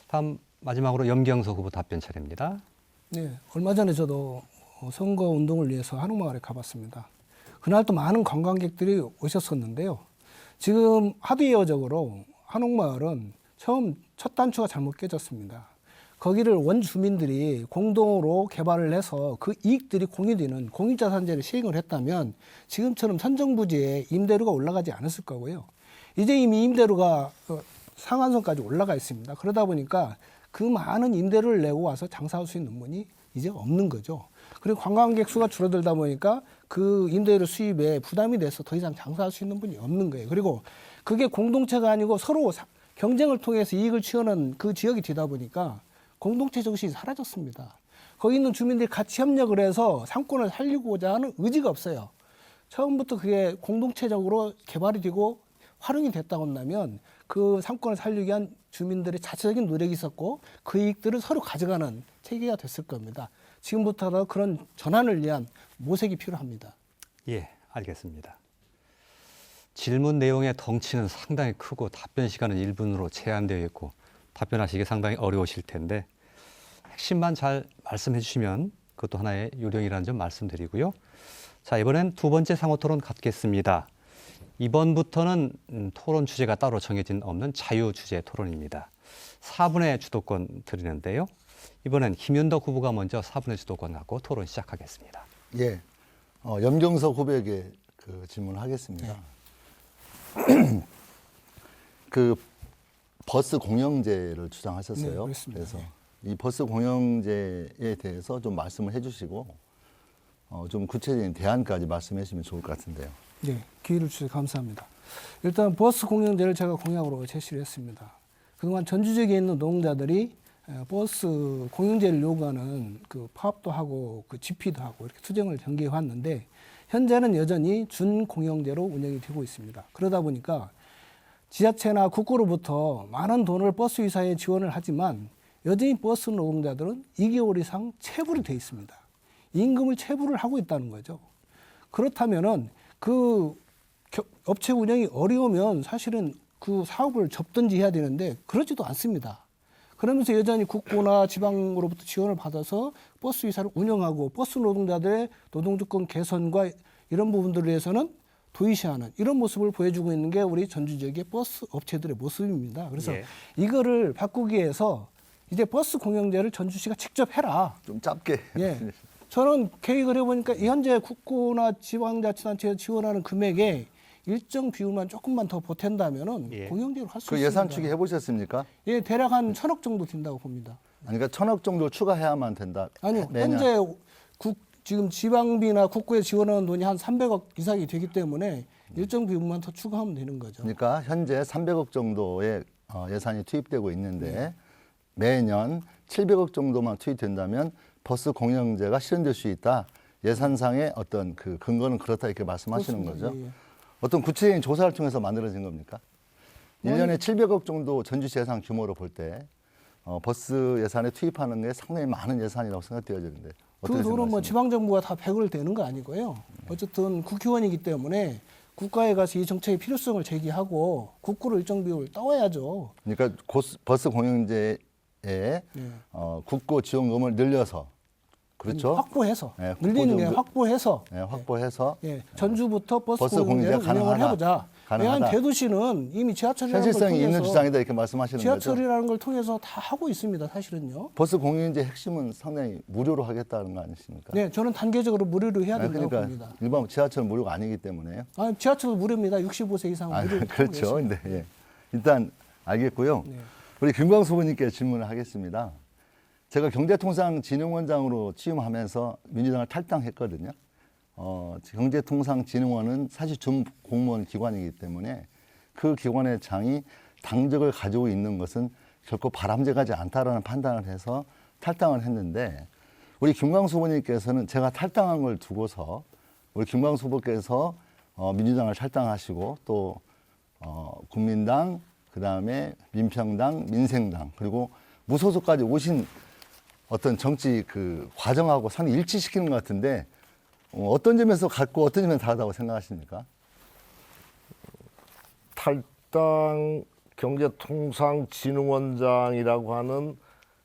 다음 마지막으로 염경석 후보 답변 차례입니다. 네, 얼마 전에 저도 선거 운동을 위해서 한옥마을에 가봤습니다. 그날 또 많은 관광객들이 오셨었는데요. 지금 하드웨어적으로 한옥마을은 첫 단추가 잘못 깨졌습니다. 거기를 원주민들이 공동으로 개발을 해서 그 이익들이 공유되는 공유자산제를 시행을 했다면 지금처럼 선정부지에 임대료가 올라가지 않았을 거고요. 이제 이미 임대료가 상한선까지 올라가 있습니다. 그러다 보니까 그 많은 임대료를 내고 와서 장사할 수 있는 분이 이제 없는 거죠. 그리고 관광객 수가 줄어들다 보니까 그 임대료 수입에 부담이 돼서 더 이상 장사할 수 있는 분이 없는 거예요. 그리고 그게 공동체가 아니고 서로 경쟁을 통해서 이익을 취하는 그 지역이 되다 보니까 공동체 정신이 사라졌습니다. 거기 있는 주민들이 같이 협력을 해서 상권을 살리고자 하는 의지가 없어요. 처음부터 그게 공동체적으로 개발이 되고 활용이 됐다고 한다면 그 상권을 살리기 위한 주민들의 자체적인 노력이 있었고 그 이익들을 서로 가져가는 체계가 됐을 겁니다. 지금부터라도 그런 전환을 위한 모색이 필요합니다. 예, 알겠습니다. 질문 내용의 덩치는 상당히 크고 답변 시간은 1분으로 제한되어 있고 답변하시기 상당히 어려우실 텐데 핵심만 잘 말씀해 주시면 그것도 하나의 요령이라는 점 말씀드리고요. 자, 이번엔 두 번째 상호 토론 갖겠습니다. 이번부터는 토론 주제가 따로 정해진 없는 자유 주제 토론입니다. 4분의 주도권 드리는데요. 이번엔 김윤덕 후보가 먼저 4분의 주도권 갖고 토론 시작하겠습니다. 예, 염경석 후보에게 그 질문하겠습니다. 그 버스 공영제를 주장하셨어요. 네, 그렇습니다. 그래서 이 버스 공영제에 대해서 좀 말씀을 해주시고 좀 구체적인 대안까지 말씀해 주시면 좋을 것 같은데요. 네, 기회를 주셔서 감사합니다. 일단 버스 공영제를 제가 공약으로 제시를 했습니다. 그동안 전 지역에 있는 노동자들이 버스 공영제를 요구하는 그 파업도 하고 그 집회도 하고 이렇게 투쟁을 전개해 왔는데 현재는 여전히 준공영제로 운영이 되고 있습니다. 그러다 보니까 지자체나 국고로부터 많은 돈을 버스 회사에 지원을 하지만 여전히 버스 노동자들은 2개월 이상 체불이 돼 있습니다. 임금을 체불을 하고 있다는 거죠. 그렇다면은 그 업체 운영이 어려우면 사실은 그 사업을 접든지 해야 되는데 그러지도 않습니다. 그러면서 여전히 국고나 지방으로부터 지원을 받아서 버스 회사를 운영하고 버스 노동자들의 노동조건 개선과 이런 부분들을 위해서는 도의시하는 이런 모습을 보여주고 있는 게 우리 전주 지역의 버스 업체들의 모습입니다. 그래서 예. 이거를 바꾸기 위해서 이제 버스 공영제를 전주시가 직접 해라. 좀 짧게. 예. 저는 계획을 해보니까 현재 국고나 지방자치단체에서 지원하는 금액에 일정 비율만 조금만 더 보탠다면은 예. 공영제로 할 수 그 있습니다. 예산 추계 해보셨습니까? 예, 대략 한 1,000억 정도 된다고 봅니다. 아니, 그러니까 1,000억 정도 추가해야만 된다. 아니요, 매년. 현재 지금 지방비나 국고에 지원하는 돈이 한 300억 이상이 되기 때문에 일정 비율만 더 추가하면 되는 거죠. 그러니까 현재 300억 정도의 예산이 투입되고 있는데 매년 700억 정도만 투입된다면 버스 공영제가 실현될 수 있다. 예산상의 어떤 그 근거는 그렇다 이렇게 말씀하시는 그렇습니다. 거죠. 예, 예. 어떤 구체적인 조사를 통해서 만들어진 겁니까? 1년에 700억 정도 전주시 예산 규모로 볼 때 버스 예산에 투입하는 게 상당히 많은 예산이라고 생각되어지는데 그 어떻게 돈은 뭐 생각하십니까? 지방정부가 다 배분을 되는 거 아니고요. 어쨌든 국회의원이기 때문에 국가에 가서 이 정책의 필요성을 제기하고 국고로 일정 비율 따와야죠. 그러니까 버스 공영제에 국고 지원금을 늘려서 그렇죠? 확보해서 네, 늘리는 게 국고 확보해서 확보해서 예, 전주부터 버스 버스 공영제가 공영제를 운영을 가능하다. 해보자. 가능하다. 왜냐하면 대도시는 이미 지하철이라는 걸 현실성이 있는 통해서 주장이다 이렇게 말씀하시는 거죠? 지하철이라는 걸 통해서 다 하고 있습니다. 사실은요. 버스 공영제 핵심은 상당히 무료로 하겠다는 거 아니십니까? 네, 저는 단계적으로 무료로 해야 아니, 된다고 그러니까 봅니다. 일반 지하철 무료가 아니기 때문에 아, 지하철 무료입니다. 65세 이상 무료. 그렇죠. 근데 예. 일단 알겠고요. 네. 우리 김광수 후보님께 질문을 하겠습니다. 제가 경제통상진흥원장으로 취임하면서 민주당을 탈당했거든요. 경제통상진흥원은 사실 준공무원 기관이기 때문에 그 기관의 장이 당적을 가지고 있는 것은 결코 바람직하지 않다라는 판단을 해서 탈당을 했는데 우리 김광수 후보님께서는 제가 탈당한 걸 두고서 우리 김광수 후보께서 민주당을 탈당하시고 또 국민당, 그다음에 민평당, 민생당 그리고 무소속까지 오신 어떤 정치 그 과정하고 상당히 일치시키는 것 같은데 어떤 점에서 같고 어떤 점에서 다르다고 생각하십니까? 탈당 경제통상진흥원장이라고 하는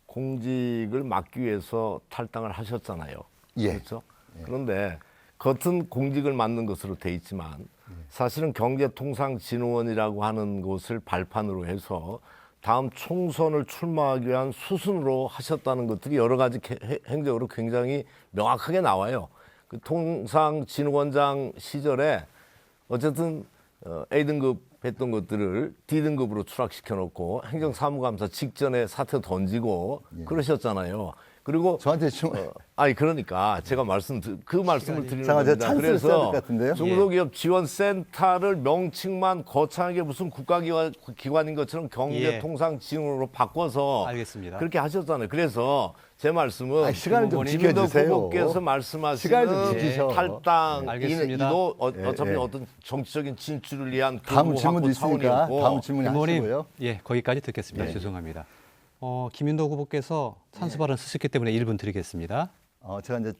공직을 맡기 위해서 탈당을 하셨잖아요. 예. 그렇죠? 그런데 겉은 공직을 맡는 것으로 돼 있지만 사실은 경제통상진흥원이라고 하는 곳을 발판으로 해서 다음 총선을 출마하기 위한 수순으로 하셨다는 것들이 여러 가지 행적으로 굉장히 명확하게 나와요. 그 통상진흥원장 시절에 어쨌든 A등급 했던 것들을 D등급으로 추락시켜 놓고 행정사무감사 직전에 사퇴 던지고 그러셨잖아요. 그리고 저한테 질문. 아니 그러니까 제가 말씀을 드리는 잠깐만, 제가 겁니다. 찬스를 써야 그래서 될것 같은데요? 중소기업 지원센터를 명칭만 거창하게 무슨 국가기관인 것처럼 경제통상진흥으로 바꿔서 알겠습니다. 그렇게 하셨잖아요. 그래서 제 말씀은 아니, 시간을 좀 김인덕 지켜주세요. 후보께서 시간을 좀 말씀하시는 지키셔. 탈당 알겠습니다. 이도 어차피 예. 어떤 정치적인 진출을 위한 다음 극우 질문도 확보 있으니까 차원이었고 다음 질문에 김모님, 하시고요. 예, 거기까지 듣겠습니다. 예. 죄송합니다. 김인도 후보께서 찬스 발언 쓰셨기 때문에 1분 드리겠습니다. 제가 이제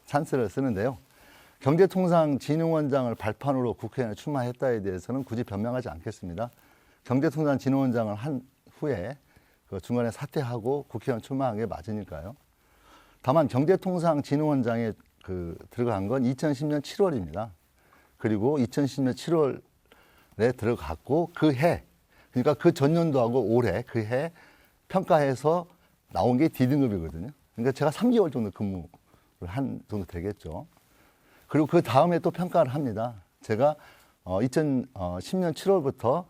찬스를 쓰는데요. 경제통상진흥원장을 발판으로 국회에 출마했다에 대해서는 굳이 변명하지 않겠습니다. 경제통상진흥원장을 한 후에 그 중간에 사퇴하고 국회의원 출마한 게 맞으니까요. 다만 경제통상진흥원장에 들어간 건 2010년 7월입니다. 그리고 2010년 7월에 들어갔고 그 해, 그러니까 그 전년도하고 올해 그 해 평가해서 나온 게 D등급이거든요. 그러니까 제가 3개월 정도 근무를 한 정도 되겠죠. 그리고 그 다음에 또 평가를 합니다. 제가 2010년 7월부터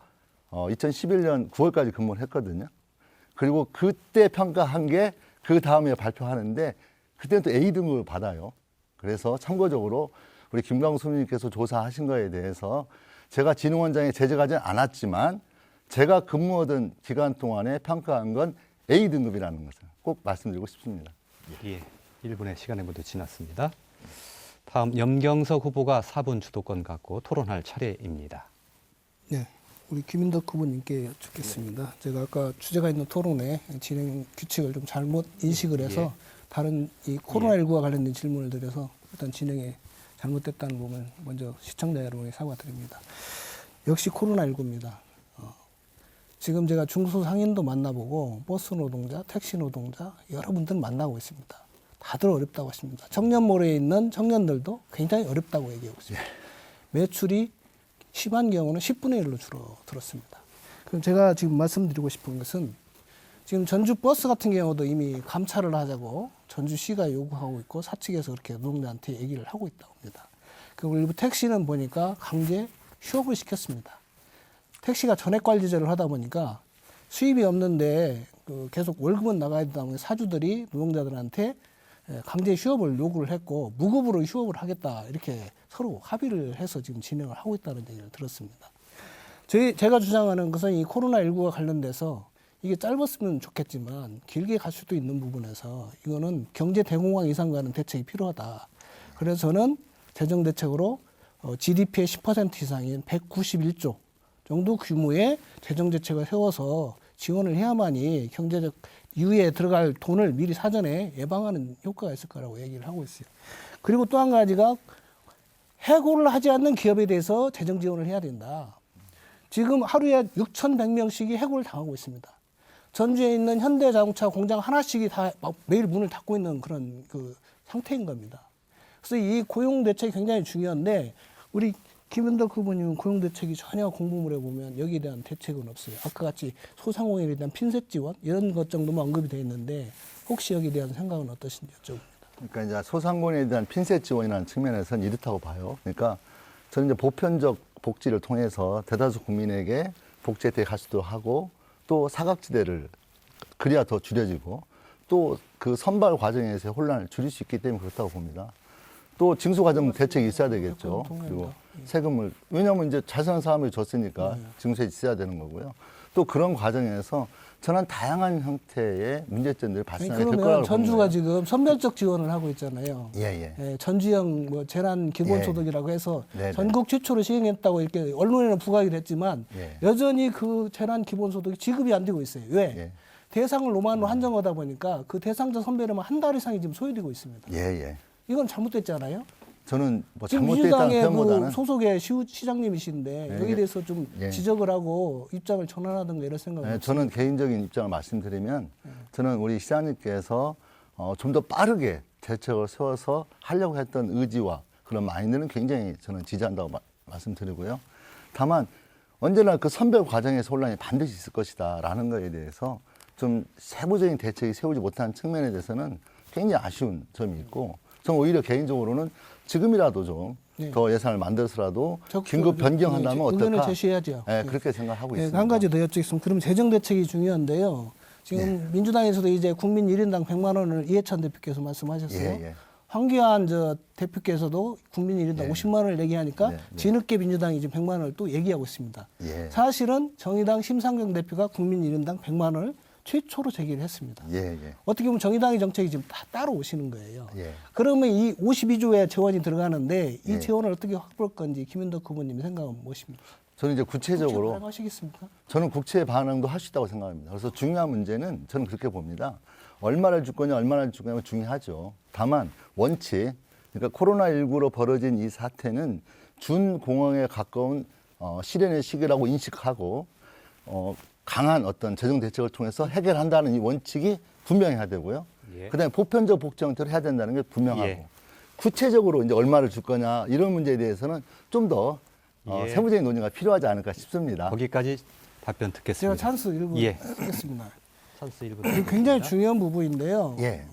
2011년 9월까지 근무를 했거든요. 그리고 그때 평가한 게 그 다음에 발표하는데 그때는 또 A등급을 받아요. 그래서 참고적으로 우리 김광수 선생님께서 조사하신 거에 대해서 제가 진흥원장에 재직하지 않았지만 제가 근무하던 기간 동안에 평가한 건 A등급이라는 것을 꼭 말씀드리고 싶습니다. 예, 1분의 시간이 모두 지났습니다. 다음 염경석 후보가 4분 주도권 갖고 토론할 차례입니다. 네, 우리 김인덕 후보님께 여쭙겠습니다. 제가 아까 주제가 있는 토론에 진행 규칙을 좀 잘못 인식을 해서 다른 이 코로나19와 관련된 질문을 드려서 일단 진행에 잘못됐다는 부분을 먼저 시청자 여러분에 사과드립니다. 역시 코로나19입니다. 지금 제가 중소상인도 만나보고 버스 노동자, 택시 노동자 여러분들 만나고 있습니다. 다들 어렵다고 하십니다. 청년몰에 있는 청년들도 굉장히 어렵다고 얘기하고 있습니다. 매출이 심한 경우는 10분의 1로 줄어들었습니다. 그럼 제가 지금 말씀드리고 싶은 것은 지금 전주 버스 같은 경우도 이미 감차를 하자고 전주시가 요구하고 있고 사측에서 그렇게 노동자한테 얘기를 하고 있다고 합니다. 그리고 일부 택시는 보니까 강제 휴업을 시켰습니다. 택시가 전액관리제를 하다 보니까 수입이 없는데 계속 월급은 나가야 되다 보니 사주들이 노동자들한테 강제 휴업을 요구를 했고 무급으로 휴업을 하겠다 이렇게 서로 합의를 해서 지금 진행을 하고 있다는 얘기를 들었습니다. 제가 주장하는 것은 이 코로나19와 관련돼서 이게 짧았으면 좋겠지만 길게 갈 수도 있는 부분에서 이거는 경제 대공황 이상 가는 대책이 필요하다. 그래서 저는 재정 대책으로 GDP의 10% 이상인 191조 정도 규모의 재정 대책을 세워서 지원을 해야만이 경제적 유예에 들어갈 돈을 미리 사전에 예방하는 효과가 있을 거라고 얘기를 하고 있어요. 그리고 또 한 가지가 해고를 하지 않는 기업에 대해서 재정 지원을 해야 된다. 지금 하루에 6,100명씩이 해고를 당하고 있습니다. 전주에 있는 현대자동차 공장 하나씩이 다 매일 문을 닫고 있는 그런 상태인 겁니다. 그래서 이 고용 대책이 굉장히 중요한데 우리 김인덕 후보님은 고용 대책이 전혀 공부물에 보면 여기에 대한 대책은 없어요. 아까 같이 소상공인에 대한 핀셋 지원 이런 것 정도만 언급이 되어 있는데 혹시 여기에 대한 생각은 어떠신지 여쭤봅니다. 그러니까 이제 소상공인에 대한 핀셋 지원이라는 측면에서는 이렇다고 봐요. 그러니까 저는 이제 보편적 복지를 통해서 대다수 국민에게 복지 혜택을 갈 수도 하고 또 사각지대를 그래야 더 줄여지고 또 그 선발 과정에서의 혼란을 줄일 수 있기 때문에 그렇다고 봅니다. 또 징수과정 대책이 있어야 되겠죠. 그리고 세금을 왜냐하면 이제 자선한 사람을 줬으니까 징수에 있어야 되는 거고요. 또 그런 과정에서 저는 다양한 형태의 문제점들이 발생하게 될 거라고 그러면 봅니다. 전주가 지금 선별적 지원을 하고 있잖아요. 예. 전주형 재난 기본소득이라고 해서 네네. 전국 최초로 시행했다고 이렇게 언론에는 부각이 됐지만 예. 여전히 그 재난 기본소득이 지급이 안 되고 있어요. 왜? 예. 대상을 로만으로 한정하다 보니까 그 대상자 선별에만 한 달 이상이 지금 소요되고 있습니다. 예. 이건 잘못됐잖아요. 저는 뭐 지금 잘못됐다는 민주당의 표현보다는 소속의 시장님이신데 네, 여기에 대해서 좀 예. 지적을 하고 입장을 전환하든가 이런 생각을 네, 저는 개인적인 입장을 말씀드리면 저는 우리 시장님께서 좀 더 빠르게 대책을 세워서 하려고 했던 의지와 그런 마인드는 굉장히 저는 지지한다고 말씀드리고요. 다만 언제나 그 선별 과정에서 혼란이 반드시 있을 것이다라는 거에 대해서 좀 세부적인 대책이 세우지 못한 측면에 대해서는 굉장히 아쉬운 점이 있고 저는 오히려 개인적으로는 지금이라도 좀 더 예산을 만들어서라도 긴급 변경한다면 의견을 어떨까? 제시해야죠. 네, 그렇게 생각하고 네, 있습니다. 한 가지 더 여쭙겠습니다. 그럼 재정 대책이 중요한데요. 지금 민주당에서도 이제 국민 1인당 100만 원을 이해찬 대표께서 말씀하셨어요. 예. 황교안 대표께서도 국민 1인당 50만 원을 얘기하니까 네. 뒤늦게 민주당이 지금 100만 원을 또 얘기하고 있습니다. 예. 사실은 정의당 심상정 대표가 국민 1인당 100만 원을 최초로 제기를 했습니다. 예. 어떻게 보면 정의당의 정책이 지금 다 따로 오시는 거예요. 예. 그러면 이 52조의 재원이 들어가는데 이 예. 재원을 어떻게 확보할 건지 김윤덕 후보님 생각은 무엇입니까? 저는 이제 구체적으로 하시겠습니까? 저는 국채 반응도 할 수 있다고 생각합니다. 그래서 중요한 문제는 저는 그렇게 봅니다. 얼마를 줄 거냐, 얼마를 줄 거냐가 중요하죠. 다만 원칙, 그러니까 코로나19로 벌어진 이 사태는 준공황에 가까운 실현의 시기라고 인식하고 강한 어떤 재정 대책을 통해서 해결한다는 이 원칙이 분명해야 되고요. 예. 그다음에 보편적 복지 형태로 해야 된다는 게 분명하고 예. 구체적으로 이제 얼마를 줄 거냐 이런 문제에 대해서는 좀 더 예. 세부적인 논의가 필요하지 않을까 싶습니다. 거기까지 답변 제가 듣겠습니다. 찬스 일부 예. 하겠습니다. 찬스 1분. 이게 굉장히 중요한 부분인데요. 예.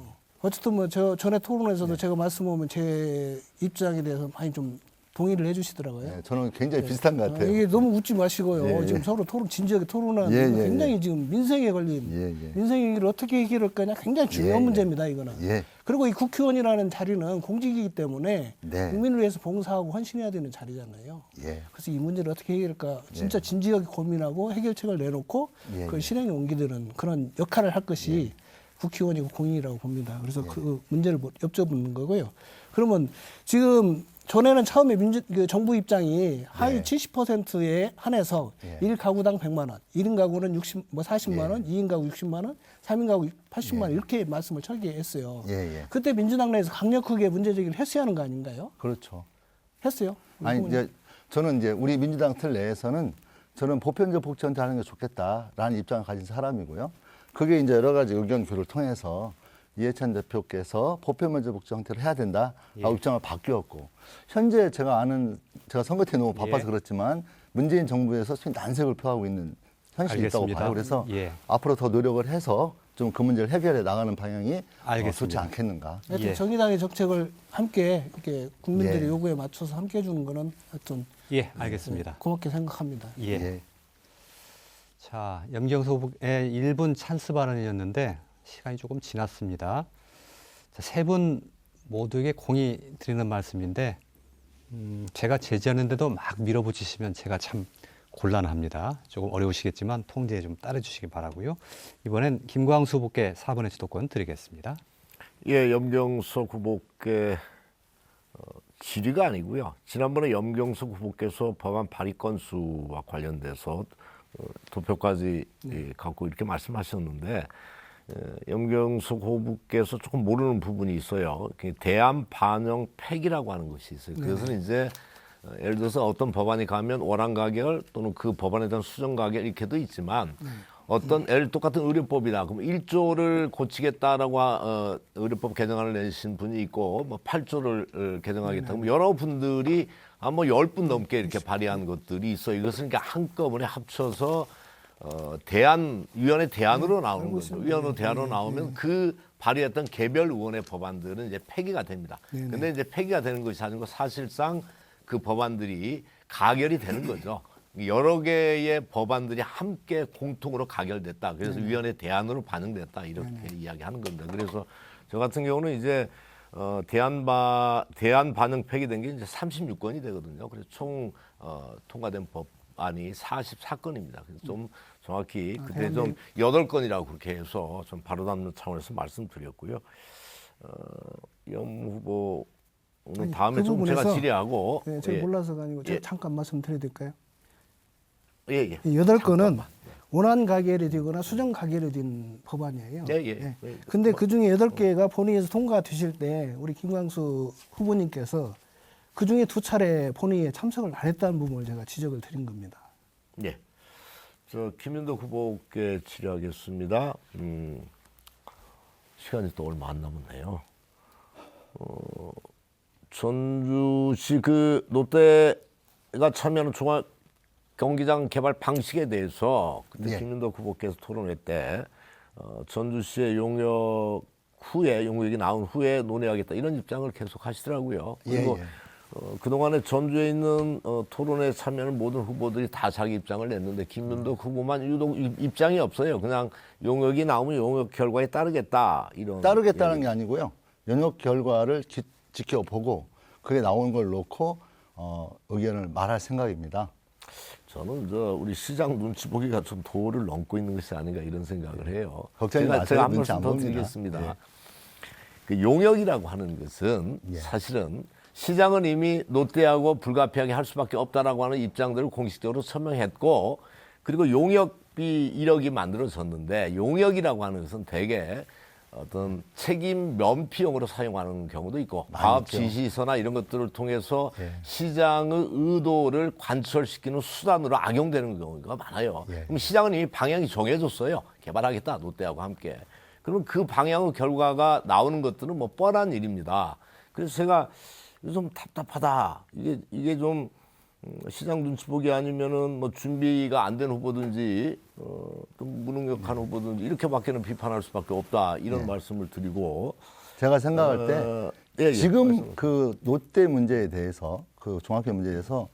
어쨌든 뭐 저 전에 토론에서도 제가 말씀하면 제 입장에 대해서 많이 좀 동의를 해주시더라고요. 네, 저는 굉장히 비슷한 것 같아요. 이게 너무 웃지 마시고요. 예, 예. 지금 서로 진지하게 토론하는 예, 예, 굉장히 예. 지금 민생에 걸린 예, 예. 민생 얘기를 어떻게 해결할 거냐 굉장히 중요한 예, 예. 문제입니다. 이거는. 예. 그리고 이 국회의원이라는 자리는 공직이기 때문에 네. 국민을 위해서 봉사하고 헌신해야 되는 자리잖아요. 예. 그래서 이 문제를 어떻게 해결할까 진짜 진지하게 고민하고 해결책을 내놓고 예, 그걸 예. 실행에 옮기는 그런 역할을 할 것이 국회의원이고 공인이라고 봅니다. 그래서 그 문제를 여쭤보는 거고요. 그러면 지금 전에는 처음에 정부 입장이 하위 예. 70%에 한해서 예. 1가구당 100만 원, 1인 가구는 40만 예. 원, 2인 가구 60만 원, 3인 가구 80만 원 이렇게 말씀을 처리에 했어요. 예. 그때 민주당 내에서 강력하게 문제 제기를 했어야 하는 거 아닌가요? 그렇죠. 했어요. 아니 이제 저는 이제 우리 민주당 틀 내에서는 저는 보편적 복지 형태 하는 게 좋겠다라는 입장을 가진 사람이고요. 그게 이제 여러 가지 의견 교류를 통해서 이해찬 대표께서 보편적 복지 형태를 해야 된다라고 입장을 바뀌었고 현재 제가 선거때 너무 바빠서 예. 그렇지만 문재인 정부에서 지금 난색을 표하고 있는 현실이 있다고 알겠습니다. 봐요. 그래서 예. 앞으로 더 노력을 해서 좀 그 문제를 해결해 나가는 방향이 알겠습니다. 좋지 않겠는가. 하여튼 예. 정의당의 정책을 함께 이렇게 국민들의 예. 요구에 맞춰서 함께 해주는 거는 하여튼 예, 알겠습니다. 고맙게 생각합니다. 예. 예. 자, 염경수 후보의 1분 찬스 발언이었는데 시간이 조금 지났습니다. 세 분 모두에게 공이 드리는 말씀인데 제가 제지하는데도 막 밀어붙이시면 제가 참 곤란합니다. 조금 어려우시겠지만 통제에 좀 따라주시기 바라고요. 이번엔 김광수 후보께 4번의 주도권 드리겠습니다. 예, 염경석 후보께 질의가 아니고요. 지난번에 염경석 후보께서 법안 발의 건수와 관련돼서 도표까지 갖고 이렇게 말씀하셨는데 염경석 후보께서 조금 모르는 부분이 있어요. 대안 반영 폐기라고 하는 것이 있어요. 그래서 이제 예를 들어서 어떤 법안이 가면 원안 가결 또는 그 법안에 대한 수정 가결 이렇게도 있지만 어떤 똑같은 의료법이다. 그럼 1조를 고치겠다라고 의료법 개정안을 내신 분이 있고 뭐 8조를 개정하겠다. 그럼 여러 분들이 뭐 10분 넘게 이렇게 발의한 것들이 있어요. 이것은 그러니까 한꺼번에 합쳐서 위원회 대안으로 나오는 거죠. 위원회 대안으로 나오면 그 발의했던 개별 의원의 법안들은 이제 폐기가 됩니다. 근데 이제 폐기가 되는 것이 아니고 사실상 그 법안들이 가결이 되는 거죠. 여러 개의 법안들이 함께 공통으로 가결됐다. 그래서 위원회 대안으로 반영됐다. 이렇게 이야기하는 겁니다. 그래서 저 같은 경우는 이제 대안 반영 폐기된 게 이제 36건이 되거든요. 그래서 총 통과된 법안이 44건입니다. 그래서 좀 정확히 그때 좀 8건이라고 그렇게 해서 좀 바로 담는 차원에서 말씀드렸고요. 염 후보 오늘 다음에 그 좀 제가 부분에서 질의하고 네, 제가 예. 몰라서가 아니고 제가 예. 잠깐 말씀드려도 될까요? 예. 이 8건은 원안 가결이 되거나 수정 가결이 된 법안이에요. 예. 근데 그 중에 8개가 본회의에서 통과되실 때 우리 김광수 후보님께서 그 중에 2차례 본회의에 참석을 안 했다는 부분을 제가 지적을 드린 겁니다. 예. 저 김윤덕 후보께 질의하겠습니다. 시간이 또 얼마 안 남았네요. 전주시 그 롯데가 참여하는 종합 경기장 개발 방식에 대해서 그때 예. 김윤덕 후보께서 토론회 때 전주시의 용역이 나온 후에 논의하겠다 이런 입장을 계속 하시더라고요. 그리고 그동안에 전주에 있는 토론에 참여하는 모든 후보들이 다 자기 입장을 냈는데 김문덕 후보만 유독 입장이 없어요. 그냥 용역이 나오면 용역 결과에 따르겠다 이런. 따르겠다는 게 아니고요. 영역 결과를 지켜보고 그게 나온 걸 놓고 의견을 말할 생각입니다. 저는 우리 시장 눈치 보기가 좀 도를 넘고 있는 것이 아닌가 이런 생각을 해요. 걱정이 마세요. 제가 한 눈치 말씀 안 더 봅니다. 드리겠습니다. 예. 그 용역이라고 하는 것은 예. 사실은 시장은 이미 롯데하고 불가피하게 할 수밖에 없다라고 하는 입장들을 공식적으로 서명했고, 그리고 용역비 1억이 만들어졌는데 용역이라고 하는 것은 대개 어떤 책임 면피용으로 사용하는 경우도 있고 과업 지시서나 이런 것들을 통해서 시장의 의도를 관철시키는 수단으로 악용되는 경우가 많아요. 그럼 시장은 이미 방향이 정해졌어요. 개발하겠다, 롯데하고 함께. 그러면 그 방향의 결과가 나오는 것들은 뭐 뻔한 일입니다. 그래서 제가 좀 답답하다. 이게 좀 시장 눈치 보기 아니면은 뭐 준비가 안 된 후보든지 좀 무능력한 후보든지 이렇게밖에는 비판할 수밖에 없다. 이런 말씀을 드리고 제가 생각할 때 지금 말씀하세요. 그 롯데 문제에 대해서 그 종합회 문제에 대해서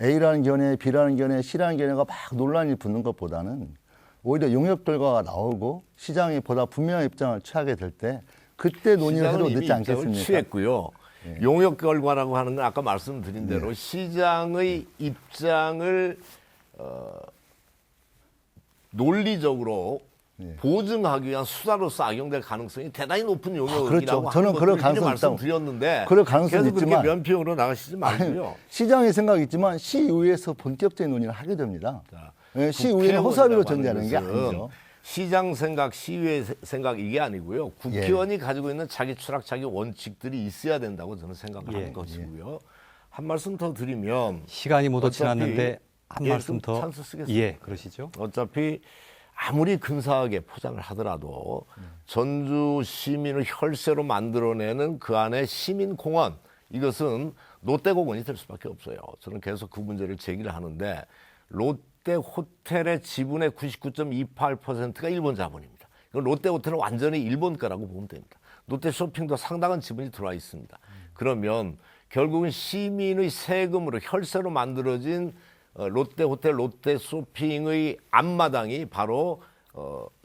A라는 견해, B라는 견해, C라는 견해가 막 논란이 붙는 것보다는 오히려 용역 결과가 나오고 시장이 보다 분명한 입장을 취하게 될 때 그때 논의를 해도 시장은 늦지 이미 않겠습니까? 입장을 취했고요. 용역 결과라고 하는 건 아까 말씀드린 대로 시장의 입장을 논리적으로 보증하기 위한 수단으로서 악용될 가능성이 대단히 높은 용역이라고 그렇죠. 하는 저는 그럴 것들을 미리 가능성이 말씀드렸는데 그럴 가능성이 계속 그렇게 있지만 면피용으로 나가시지 말고요. 시장의 생각이 있지만 시의회에서 본격적인 논의를 하게 됩니다. 시의회는 허사비로 전제하는 게 아니죠. 시장 생각, 시의회 생각 이게 아니고요. 국회의원이 가지고 있는 자기 철학, 자기 원칙들이 있어야 된다고 저는 생각을 하는 것이고요. 한 말씀 더 드리면 시간이 모두 어차피- 지났는데 한 예, 말씀 좀 더. 찬스 쓰겠습니다. 예, 그러시죠. 어차피 아무리 근사하게 포장을 하더라도 전주 시민을 혈세로 만들어내는 그 안에 시민공원, 이것은 롯데공원이 될 수밖에 없어요. 저는 계속 그 문제를 제기를 하는데 롯데 호텔의 지분의 99.28%가 일본 자본입니다. 롯데 호텔은 완전히 일본 거라고 보면 됩니다. 롯데 쇼핑도 상당한 지분이 들어와 있습니다. 그러면 결국은 시민의 세금으로 혈세로 만들어진 롯데 호텔, 롯데 쇼핑의 앞마당이 바로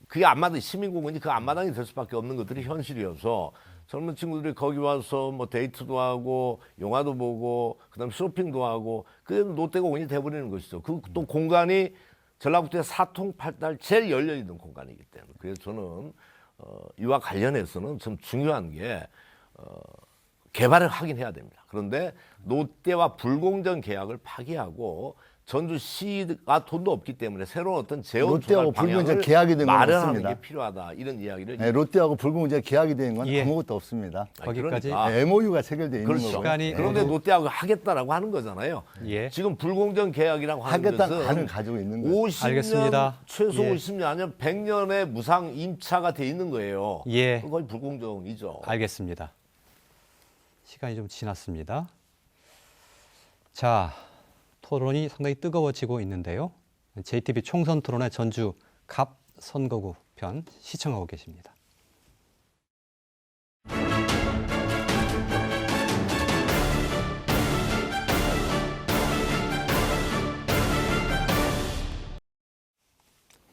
그게 앞마당, 시민공원이 그 앞마당이 될 수밖에 없는 것들이 현실이어서 젊은 친구들이 거기 와서 뭐 데이트도 하고 영화도 보고 그다음 쇼핑도 하고 그게 롯데공원이 돼버리는 것이죠. 그 또 공간이 전라북도의 사통팔달 제일 열려 있는 공간이기 때문에 그래서 저는 이와 관련해서는 좀 중요한 게 개발을 하긴 해야 됩니다. 그런데 롯데와 불공정 계약을 파기하고 전주시가 돈도 없기 때문에 새로운 어떤 재원 롯데하고 조달 불공정 방향을 계약이 된 건 마련하는 없습니다. 게 필요하다. 이런 이야기를 롯데하고 불공정 계약이 된 건 예. 아무것도 없습니다. 거기까지. 그러니까. MOU가 체결되어 있는 그렇죠. 거고요. 시간이 그런데 모두- 롯데하고 하겠다라고 하는 거잖아요. 예. 지금 불공정 계약이라고 하는 하겠다는 것은 안을 가지고 있는 거예요. 50년 알겠습니다. 최소 예. 50년 아니면 100년의 무상 임차가 돼 있는 거예요. 예. 그건 거의 불공정이죠. 알겠습니다. 시간이 좀 지났습니다. 자, 토론이 상당히 뜨거워지고 있는데요. JTB 총선 토론의 전주 갑 선거구 편 시청하고 계십니다.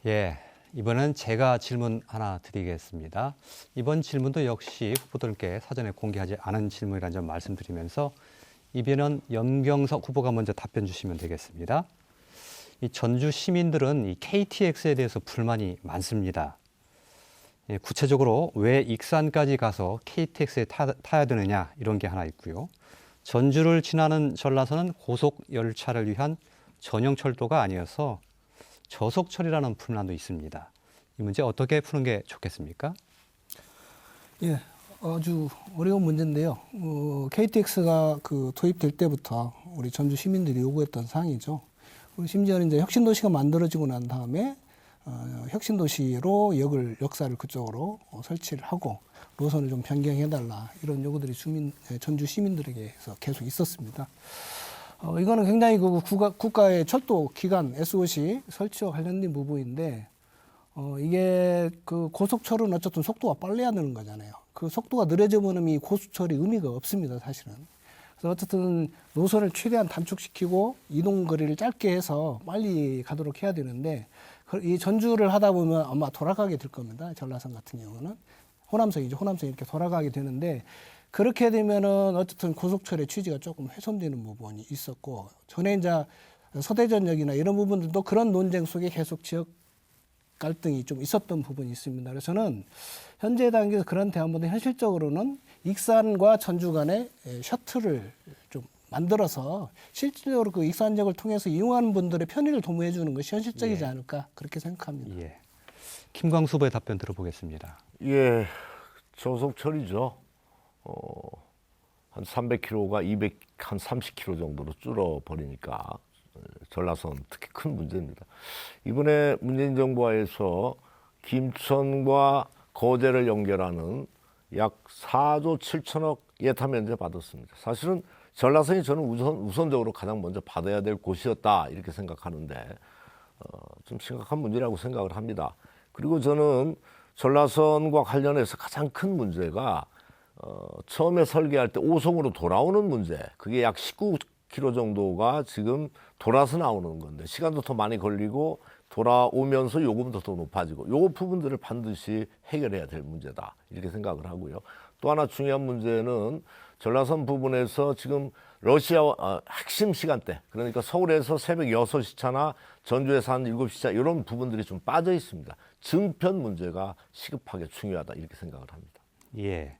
예, 이번엔 제가 질문 하나 드리겠습니다. 이번 질문도 역시 후보들께 사전에 공개하지 않은 질문이라는 점 말씀드리면서 이번엔 염경석 후보가 먼저 답변 주시면 되겠습니다. 이 전주 시민들은 이 KTX에 대해서 불만이 많습니다. 예, 구체적으로 왜 익산까지 가서 KTX에 타야 되느냐 이런 게 하나 있고요. 전주를 지나는 전라선은 고속 열차를 위한 전용 철도가 아니어서 저속철이라는 불만도 있습니다. 이 문제 어떻게 푸는 게 좋겠습니까? 예, 아주 어려운 문제인데요. KTX가 그 도입될 때부터 우리 전주 시민들이 요구했던 사항이죠. 그리고 심지어는 이제 혁신도시가 만들어지고 난 다음에 혁신도시로 역사를 그쪽으로 설치를 하고 노선을 좀 변경해달라 이런 요구들이 전주 시민들에게서 계속 있었습니다. 이거는 굉장히 그 국가의 철도 기관 SOC 설치와 관련된 부분인데 이게 그 고속철은 어쨌든 속도가 빨라야 되는 거잖아요. 그 속도가 느려지면 이 고속철이 의미가 없습니다, 사실은. 그래서 어쨌든 노선을 최대한 단축시키고 이동 거리를 짧게 해서 빨리 가도록 해야 되는데 이 전주를 하다 보면 아마 돌아가게 될 겁니다. 전라선 같은 경우는 호남선이죠. 호남선 이렇게 돌아가게 되는데 그렇게 되면은 어쨌든 고속철의 취지가 조금 훼손되는 부분이 있었고 전에 이제 서대전역이나 이런 부분들도 그런 논쟁 속에 계속 지역 갈등이 좀 있었던 부분이 있습니다. 그래서 저는 현재 단계에서 그런 대안보다 현실적으로는 익산과 전주 간에 셔틀을 좀 만들어서 실질적으로 그 익산역을 통해서 이용하는 분들의 편의를 도모해 주는 것이 현실적이지 않을까 그렇게 생각합니다. 예. 김광수 후보의 답변 들어보겠습니다. 예, 저속철이죠. 한 300km가 200한 30km 정도로 줄어버리니까 전라선 특히 큰 문제입니다. 이번에 문재인 정부에서 김천과 거제를 연결하는 약 4조 7천억 예타 면제 받았습니다. 사실은 전라선이 저는 우선적으로 가장 먼저 받아야 될 곳이었다 이렇게 생각하는데 좀 심각한 문제라고 생각을 합니다. 그리고 저는 전라선과 관련해서 가장 큰 문제가 처음에 설계할 때 오송으로 돌아오는 문제, 그게 약 19km 정도가 지금 돌아서 나오는 건데 시간도 더 많이 걸리고 돌아오면서 요금도 더 높아지고 요 부분들을 반드시 해결해야 될 문제다 이렇게 생각을 하고요. 또 하나 중요한 문제는 전라선 부분에서 지금 러시아 핵심 시간대, 그러니까 서울에서 새벽 6시 차나 전주에서 한 7시 차 이런 부분들이 좀 빠져 있습니다. 증편 문제가 시급하게 중요하다 이렇게 생각을 합니다. 예.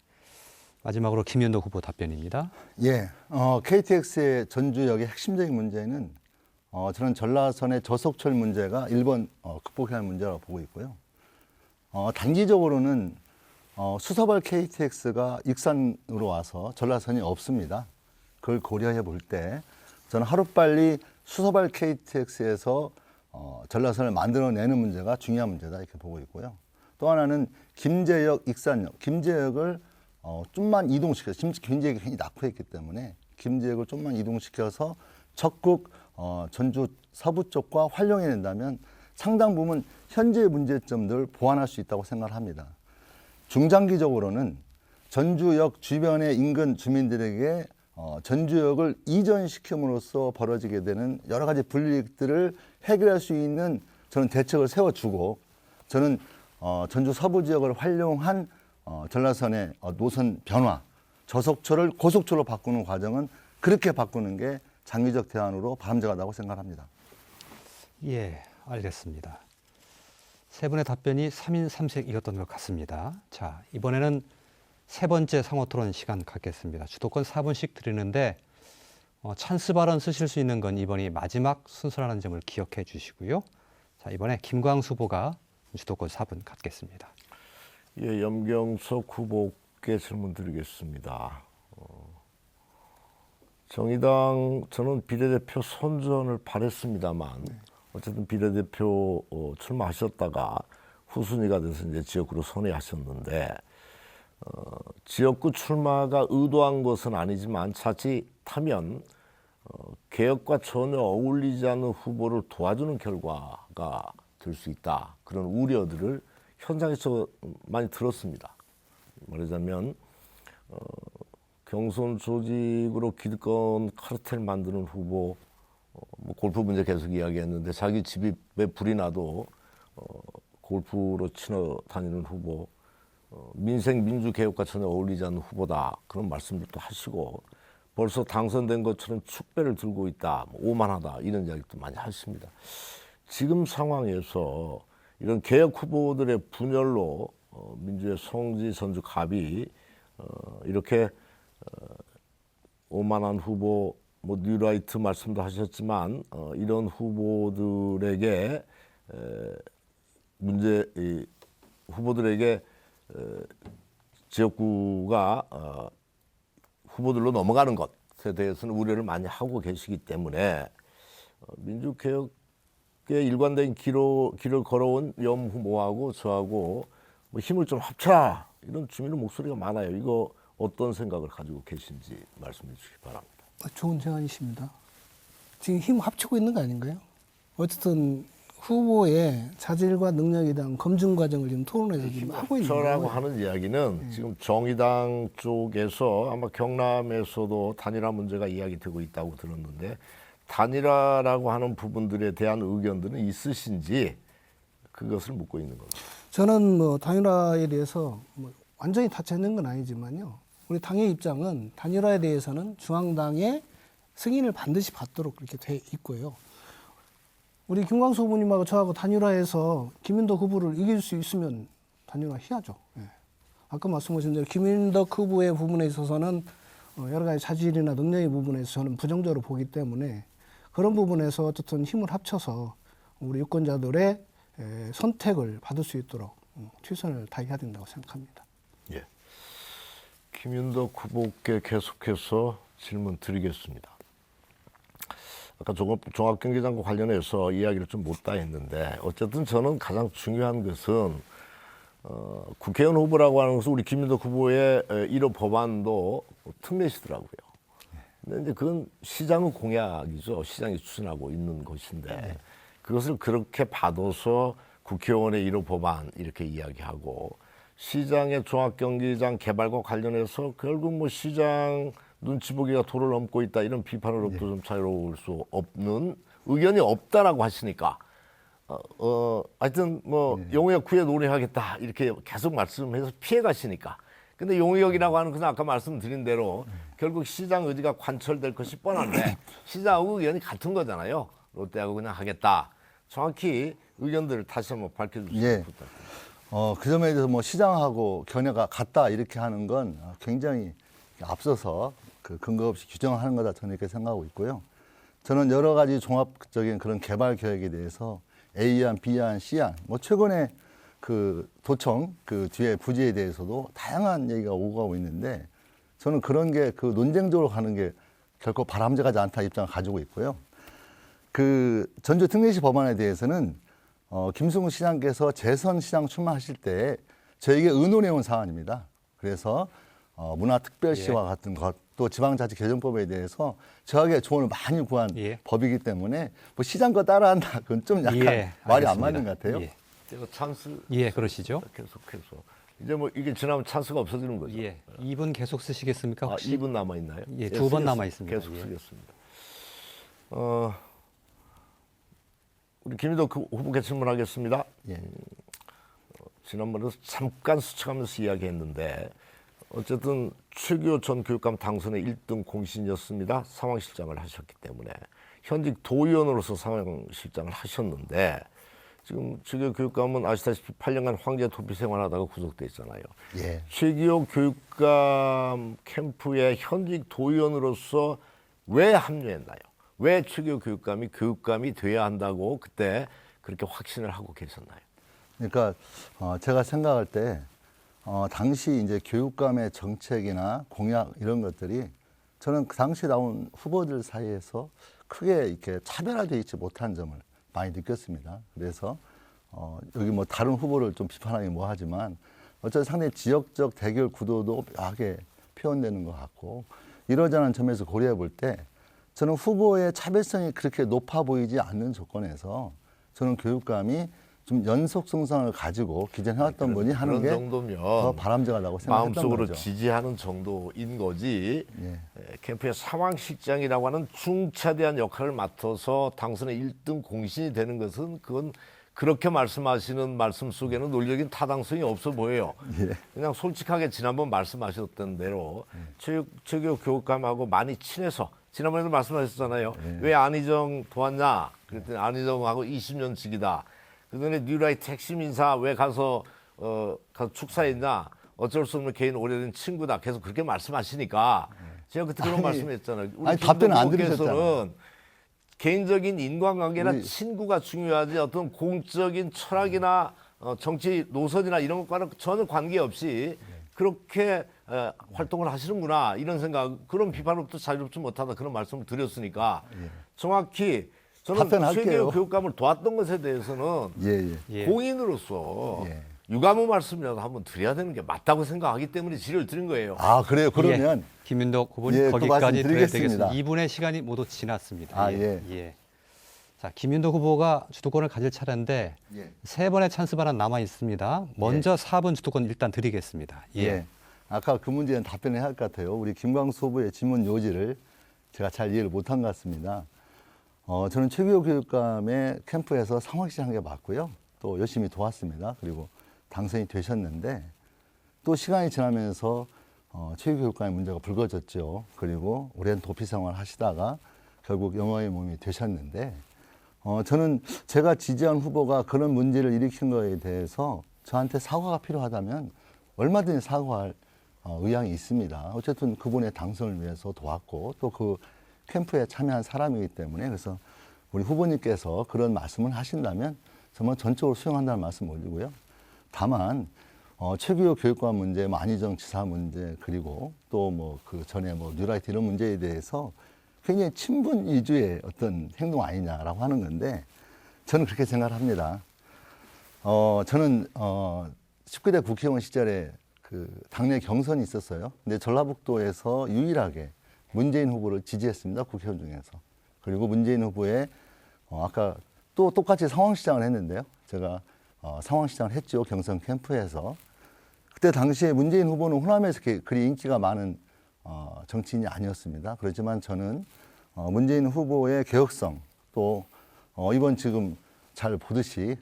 마지막으로 김현덕 후보 답변입니다. 예, KTX의 전주역의 핵심적인 문제는 저는 전라선의 저속철 문제가 1번 극복해야 할 문제라고 보고 있고요. 단기적으로는 수서발 KTX가 익산으로 와서 전라선이 없습니다. 그걸 고려해 볼 때 저는 하루빨리 수서발 KTX에서 전라선을 만들어내는 문제가 중요한 문제다 이렇게 보고 있고요. 또 하나는 김제역, 익산역, 김제역을 좀만 이동시켜서 김제역이 굉장히 낙후했기 때문에 김제역을 좀만 이동시켜서 적극 전주 서부 쪽과 활용해낸다면 상당 부분 현재의 문제점들을 보완할 수 있다고 생각을 합니다. 중장기적으로는 전주역 주변의 인근 주민들에게 전주역을 이전시킴으로써 벌어지게 되는 여러 가지 불이익들을 해결할 수 있는 저는 대책을 세워주고 저는 전주 서부 지역을 활용한 전라선의 노선 변화, 저속철을 고속철로 바꾸는 과정은 그렇게 바꾸는 게 장기적 대안으로 바람직하다고 생각합니다. 예, 알겠습니다. 세 분의 답변이 3인 3색이었던 것 같습니다. 자, 이번에는 세 번째 상호 토론 시간 갖겠습니다. 주도권 4분씩 드리는데 찬스 발언 쓰실 수 있는 건 이번이 마지막 순서라는 점을 기억해 주시고요. 자, 이번에 김광수 후보가 주도권 4분 갖겠습니다. 예, 염경석 후보께 질문 드리겠습니다. 정의당 저는 비례대표 선전을 바랬습니다만 어쨌든 비례대표 출마하셨다가 후순위가 돼서 이제 지역구로 선회하셨는데 지역구 출마가 의도한 것은 아니지만 자칫하면 개혁과 전혀 어울리지 않는 후보를 도와주는 결과가 될 수 있다. 그런 우려들을 현장에서 많이 들었습니다. 말하자면 경선 조직으로 기득권 카르텔 만드는 후보, 뭐 골프 문제 계속 이야기했는데 자기 집에 불이 나도 골프로 치러 다니는 후보, 민생 민주개혁과 전혀 어울리지 않는 후보다 그런 말씀도 하시고 벌써 당선된 것처럼 축배를 들고 있다, 오만하다 이런 이야기도 많이 하십니다. 지금 상황에서 이런 개혁 후보들의 분열로 민주의 성지 전주 갑이 이렇게 오만한 후보, 뭐 뉴라이트 말씀도 하셨지만 이런 후보들에게 후보들에게 지역구가 후보들로 넘어가는 것에 대해서는 우려를 많이 하고 계시기 때문에 민주개혁에 일관된 길을 걸어온 염 후보하고 저하고 뭐 힘을 좀 합쳐라 이런 주민의 목소리가 많아요. 이거 어떤 생각을 가지고 계신지 말씀해 주시기 바랍니다. 좋은 제안이십니다. 지금 힘 합치고 있는 거 아닌가요? 어쨌든 후보의 자질과 능력에 대한 검증 과정을 지금 토론에서 지금 하고 있는 저라고 거예요. 하는 이야기는 지금 정의당 쪽에서 아마 경남에서도 단일화 문제가 이야기되고 있다고 들었는데 단일화라고 하는 부분들에 대한 의견들은 있으신지 그것을 묻고 있는 겁니다. 저는 뭐 단일화에 대해서 뭐 완전히 다 찾는 건 아니지만요. 우리 당의 입장은 단일화에 대해서는 중앙당의 승인을 반드시 받도록 그렇게 돼 있고요. 우리 김광수 후보님하고 저하고 단일화해서 김윤덕 후보를 이길 수 있으면 단일화 해야죠. 예. 아까 말씀하신 대로 김윤덕 후보의 부분에 있어서는 여러 가지 자질이나 능력의 부분에서 저는 부정적으로 보기 때문에 그런 부분에서 어쨌든 힘을 합쳐서 우리 유권자들의 선택을 받을 수 있도록 최선을 다해야 된다고 생각합니다. 예. 김윤덕 후보께 계속해서 질문 드리겠습니다. 아까 종합경기장과 관련해서 이야기를 좀 못다 했는데 어쨌든 저는 가장 중요한 것은 국회의원 후보라고 하는 것은 우리 김윤덕 후보의 1호 법안도 특례시더라고요. 근데 이제 그건 시장의 공약이죠. 시장이 추진하고 있는 것인데 그것을 그렇게 받아서 국회의원의 1호 법안 이렇게 이야기하고 시장의 종합경기장 개발과 관련해서 결국 뭐 시장 눈치 보기가 도를 넘고 있다 이런 비판으로부터 좀 자유로울 수 없는 의견이 없다라고 하시니까 하여튼 뭐 용역 후에 논의하겠다 이렇게 계속 말씀해서 피해 가시니까 근데 용역이라고 하는 것은 아까 말씀드린 대로 결국 시장 의지가 관철될 것이 뻔한데 시장하고 의견이 같은 거잖아요. 롯데하고 그냥 하겠다. 정확히 의견들을 다시 한번 밝혀주시면 예. 부탁드립니다. 그 점에 대해서 뭐 시장하고 견해가 같다 이렇게 하는 건 굉장히 앞서서 그 근거 없이 규정하는 거다 저는 이렇게 생각하고 있고요. 저는 여러 가지 종합적인 그런 개발 계획에 대해서 A안, B안, C안, 뭐 최근에 그 도청 그 뒤에 부지에 대해서도 다양한 얘기가 오고 가고 있는데 저는 그런 게 그 논쟁적으로 가는 게 결코 바람직하지 않다 입장을 가지고 있고요. 그 전주 특례시 법안에 대해서는 김승우 시장께서 재선 시장 출마하실 때 저에게 의논해온 사안입니다. 그래서 문화특별시와 같은 것, 또 지방자치 개정법에 대해서 저에게 조언을 많이 구한 법이기 때문에 뭐 시장 거 따라한다 그건 좀 약간 말이 안 맞는 것 같아요. 제가 찬스 그러시죠. 계속해서 이제 뭐 이게 지나면 찬스가 없어지는 거죠. 2분 계속 쓰시겠습니까? 혹시? 2분 남아 있나요? 예, 2번 남아 있습니다. 계속 쓰겠습니다. 우리 김윤덕 후보께 질문하겠습니다. 지난번에 잠깐 스쳐가면서 이야기했는데 어쨌든 최규호 전 교육감 당선의 1등 공신이었습니다. 상황실장을 하셨기 때문에 현직 도의원으로서 상황실장을 하셨는데 지금 최규호 교육감은 아시다시피 8년간 황제 도피 생활하다가 구속돼 있잖아요. 최규호 교육감 캠프의 현직 도의원으로서 왜 합류했나요? 왜 최규호 교육감이 돼야 한다고 그때 그렇게 확신을 하고 계셨나요? 그러니까 제가 생각할 때 당시 이제 교육감의 정책이나 공약 이런 것들이 저는 그 당시 나온 후보들 사이에서 크게 이렇게 차별화되어 있지 못한 점을 많이 느꼈습니다. 그래서 여기 뭐 다른 후보를 좀 비판하기 뭐하지만 어쨌든 상당히 지역적 대결 구도도 묘하게 표현되는 것 같고 이러저러한 점에서 고려해 볼 때 저는 후보의 차별성이 그렇게 높아 보이지 않는 조건에서 저는 교육감이 좀 연속성상을 가지고 기존에 해왔던 분이 하는 게 더 바람직하다고 생각했던 마음속으로 거죠. 지지하는 정도인 거지 캠프의 상황실장이라고 하는 중차대한 역할을 맡아서 당선의 1등 공신이 되는 것은 그건 그렇게 말씀하시는 말씀 속에는 논리적인 타당성이 없어 보여요. 그냥 솔직하게 지난번 말씀하셨던 대로 최규호 교육감하고 많이 친해서 지난번에도 말씀하셨잖아요. 왜 안희정 도왔냐? 그랬더니 안희정하고 20년 직이다. 그다음에 뉴라이트 핵심 인사 왜 가서 축사했냐? 어쩔 수 없는 개인 오래된 친구다. 계속 그렇게 말씀하시니까 제가 그때 그런 말씀했잖아요. 우리 답변을 안 들으셨잖아요. 개인적인 인간관계나 친구가 중요하지 어떤 공적인 철학이나 정치 노선이나 이런 것과는 전혀 관계없이 그렇게 활동을 하시는구나 이런 생각 그런 비판으로부터 자유롭지 못하다 그런 말씀을 드렸으니까 정확히 저는 최규호 교육감을 도왔던 것에 대해서는 공인으로서 유감의 말씀이라도 한번 드려야 되는 게 맞다고 생각하기 때문에 질의를 드린 거예요. 아 그래요? 그러면 김윤덕 후보님 거기까지 드려야 되겠습니다. 2분의 시간이 모두 지났습니다. 자, 김윤도 후보가 주도권을 가질 차례인데 예. 세 번의 찬스 발언 남아 있습니다. 먼저 4번 주도권 일단 드리겠습니다. 예. 아까 그 문제는 답변해야 할 것 같아요. 우리 김광수 후보의 질문 요지를 제가 잘 이해를 못한 것 같습니다. 저는 최규호 교육감의 캠프에서 상황시장 게 맞고요. 또 열심히 도왔습니다. 그리고 당선이 되셨는데 또 시간이 지나면서 최규호 교육감의 문제가 불거졌죠. 그리고 오랜 도피 생활을 하시다가 결국 영화의 몸이 되셨는데 저는 제가 지지한 후보가 그런 문제를 일으킨 거에 대해서 저한테 사과가 필요하다면 얼마든지 사과할 의향이 있습니다. 어쨌든 그분의 당선을 위해서 도왔고 또 그 캠프에 참여한 사람이기 때문에 그래서 우리 후보님께서 그런 말씀을 하신다면 정말 전적으로 수용한다는 말씀 올리고요. 다만 최규호 교육관 문제, 안희정 지사 문제 그리고 또 뭐 그 전에 뭐 뉴라이트 이런 문제에 대해서 굉장히 친분 위주의 어떤 행동 아니냐라고 하는 건데 저는 그렇게 생각을 합니다. 저는 19대 국회의원 시절에 그 당내 경선이 있었어요. 근데 전라북도에서 유일하게 문재인 후보를 지지했습니다. 국회의원 중에서. 그리고 문재인 후보의 아까 또 똑같이 상황시장을 했는데요. 제가 상황시장을 했죠. 경선 캠프에서. 그때 당시에 문재인 후보는 호남에서 그리 인기가 많은 정치인이 아니었습니다. 그렇지만 저는 문재인 후보의 개혁성 또 이번 지금 잘 보듯이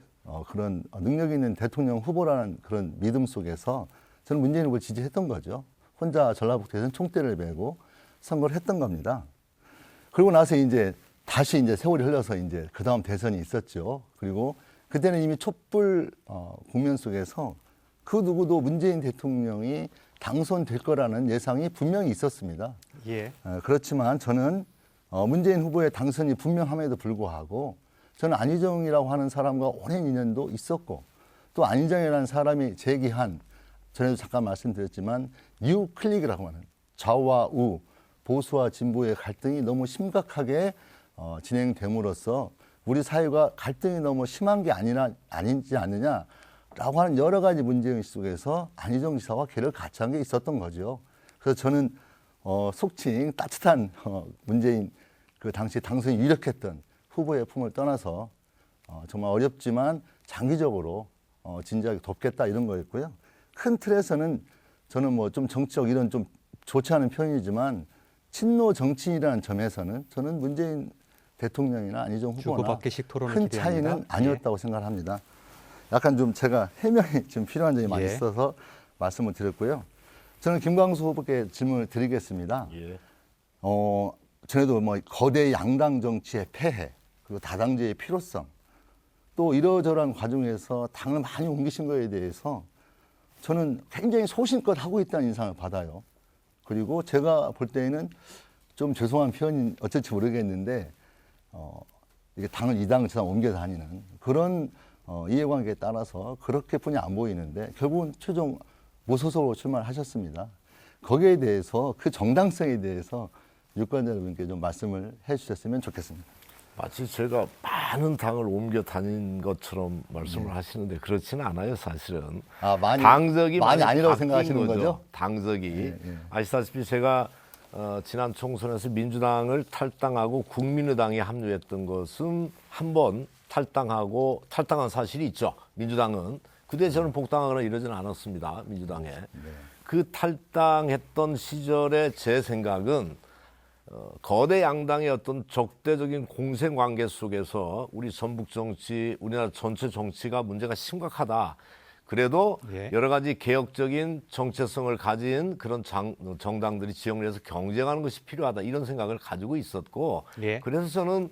그런 능력 있는 대통령 후보라는 그런 믿음 속에서 저는 문재인 후보를 지지했던 거죠. 혼자 전라북도에서는 총대를 메고 선거를 했던 겁니다. 그리고 나서 이제 다시 이제 세월이 흘러서 이제 그 다음 대선이 있었죠. 그리고 그때는 이미 촛불 국면 속에서 그 누구도 문재인 대통령이 당선될 거라는 예상이 분명히 있었습니다. 예. 그렇지만 저는 문재인 후보의 당선이 분명함에도 불구하고 저는 안희정이라고 하는 사람과 오랜 인연도 있었고 또 안희정이라는 사람이 제기한 전에도 잠깐 말씀드렸지만 뉴 클릭이라고 하는 좌와 우, 보수와 진보의 갈등이 너무 심각하게 진행됨으로써 우리 사회가 갈등이 너무 심한 게 아니지 않느냐라고 하는 여러 가지 문제의식 속에서 안희정 지사와 개를 같이 한 게 있었던 거죠. 그래서 저는 속칭 따뜻한 문재인 그 당시 당선이 유력했던 후보의 품을 떠나서 정말 어렵지만 장기적으로 진지하게 돕겠다 이런 거였고요. 큰 틀에서는 저는 뭐 좀 정치적 이런 좀 좋지 않은 표현이지만 친노 정치인이라는 점에서는 저는 문재인 대통령이나 안희정 후보나 주고받기식 토론을 큰 기대합니다. 차이는 아니었다고 생각합니다. 약간 좀 제가 해명이 좀 필요한 점이 많이 예. 있어서 말씀을 드렸고요. 저는 김광수 후보께 질문을 드리겠습니다. 예. 전에도 뭐 거대 양당 정치의 폐해 그리고 다당제의 필요성 또 이러저러한 과정에서 당을 많이 옮기신 거에 대해서 저는 굉장히 소신껏 하고 있다는 인상을 받아요. 그리고 제가 볼 때에는 좀 죄송한 표현이 어쩔지 모르겠는데 이게 당을 이 당을 저 당 옮겨 다니는 그런 이해관계에 따라서 그렇게뿐이 안 보이는데 결국은 최종 무소속으로 출마를 하셨습니다. 거기에 대해서 그 정당성에 대해서 유권자 여러분께 좀 말씀을 해주셨으면 좋겠습니다. 마치 제가 많은 당을 옮겨 다닌 것처럼 말씀을 하시는데 그렇지는 않아요, 사실은. 당적이 많이 아니라고 바뀐 생각하시는 거죠? 당적이. 예. 아시다시피 제가 지난 총선에서 민주당을 탈당하고 국민의당에 합류했던 것은 한 번 탈당한 사실이 있죠. 민주당은. 그때 저는 복당하거나 이러지는 않았습니다. 민주당에. 그 탈당했던 시절에 제 생각은 거대 양당의 어떤 적대적인 공생 관계 속에서 우리 전북 정치, 우리나라 전체 정치가 문제가 심각하다. 그래도 예. 여러 가지 개혁적인 정체성을 가진 그런 정당들이 지역을 해서 경쟁하는 것이 필요하다. 이런 생각을 가지고 있었고 예. 그래서 저는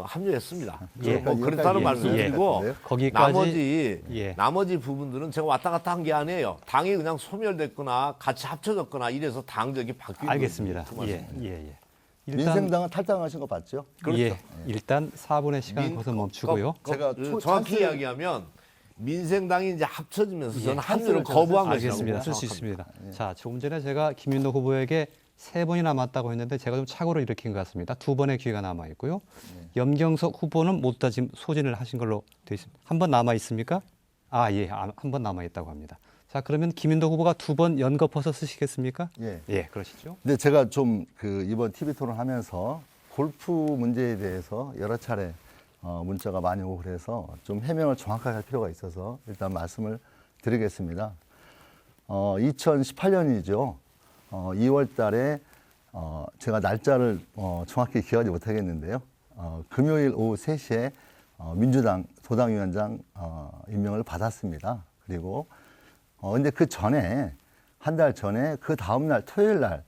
합류했습니다. 예. 뭐 그렇다는 예. 말씀드리고 예. 거기까지 나머지 부분들은 제가 왔다 갔다 한 게 아니에요. 당이 그냥 소멸됐거나 같이 합쳐졌거나 이래서 당적이 바뀐 알겠습니다. 거죠. 그 예, 예, 예. 민생당은 탈당하신 거 맞죠? 예, 일단 4분의 시간 거기서 멈추고요. 제가 정확히 찬스- 이야기하면 민생당이 이제 합쳐지면서 저는 예, 합류를 거부한 것이라고 알겠습니다. 쓸 수 생각합니다. 있습니다. 자, 조금 전에 제가 김윤도 후보에게 3번이 남았다고 했는데 제가 좀 착오를 일으킨 것 같습니다. 2번의 기회가 남아 있고요. 염경석 후보는 모두 지금 소진을 하신 걸로 되어 있습니다. 한 번 남아 있습니까? 예, 한 번 남아 있다고 합니다. 자, 그러면 김윤도 후보가 2번 연거퍼서 쓰시겠습니까? 예. 예, 그러시죠. 근데 제가 좀 그 이번 TV 토론하면서 골프 문제에 대해서 여러 차례 문자가 많이 오고 그래서 좀 해명을 정확하게 할 필요가 있어서 일단 말씀을 드리겠습니다. 2018년이죠. 2월 달에 제가 날짜를 정확히 기억하지 못하겠는데요. 금요일 오후 3시에 민주당 도당위원장 임명을 받았습니다. 그리고 근데 그 전에 한 달 전에 그 다음 날 토요일 날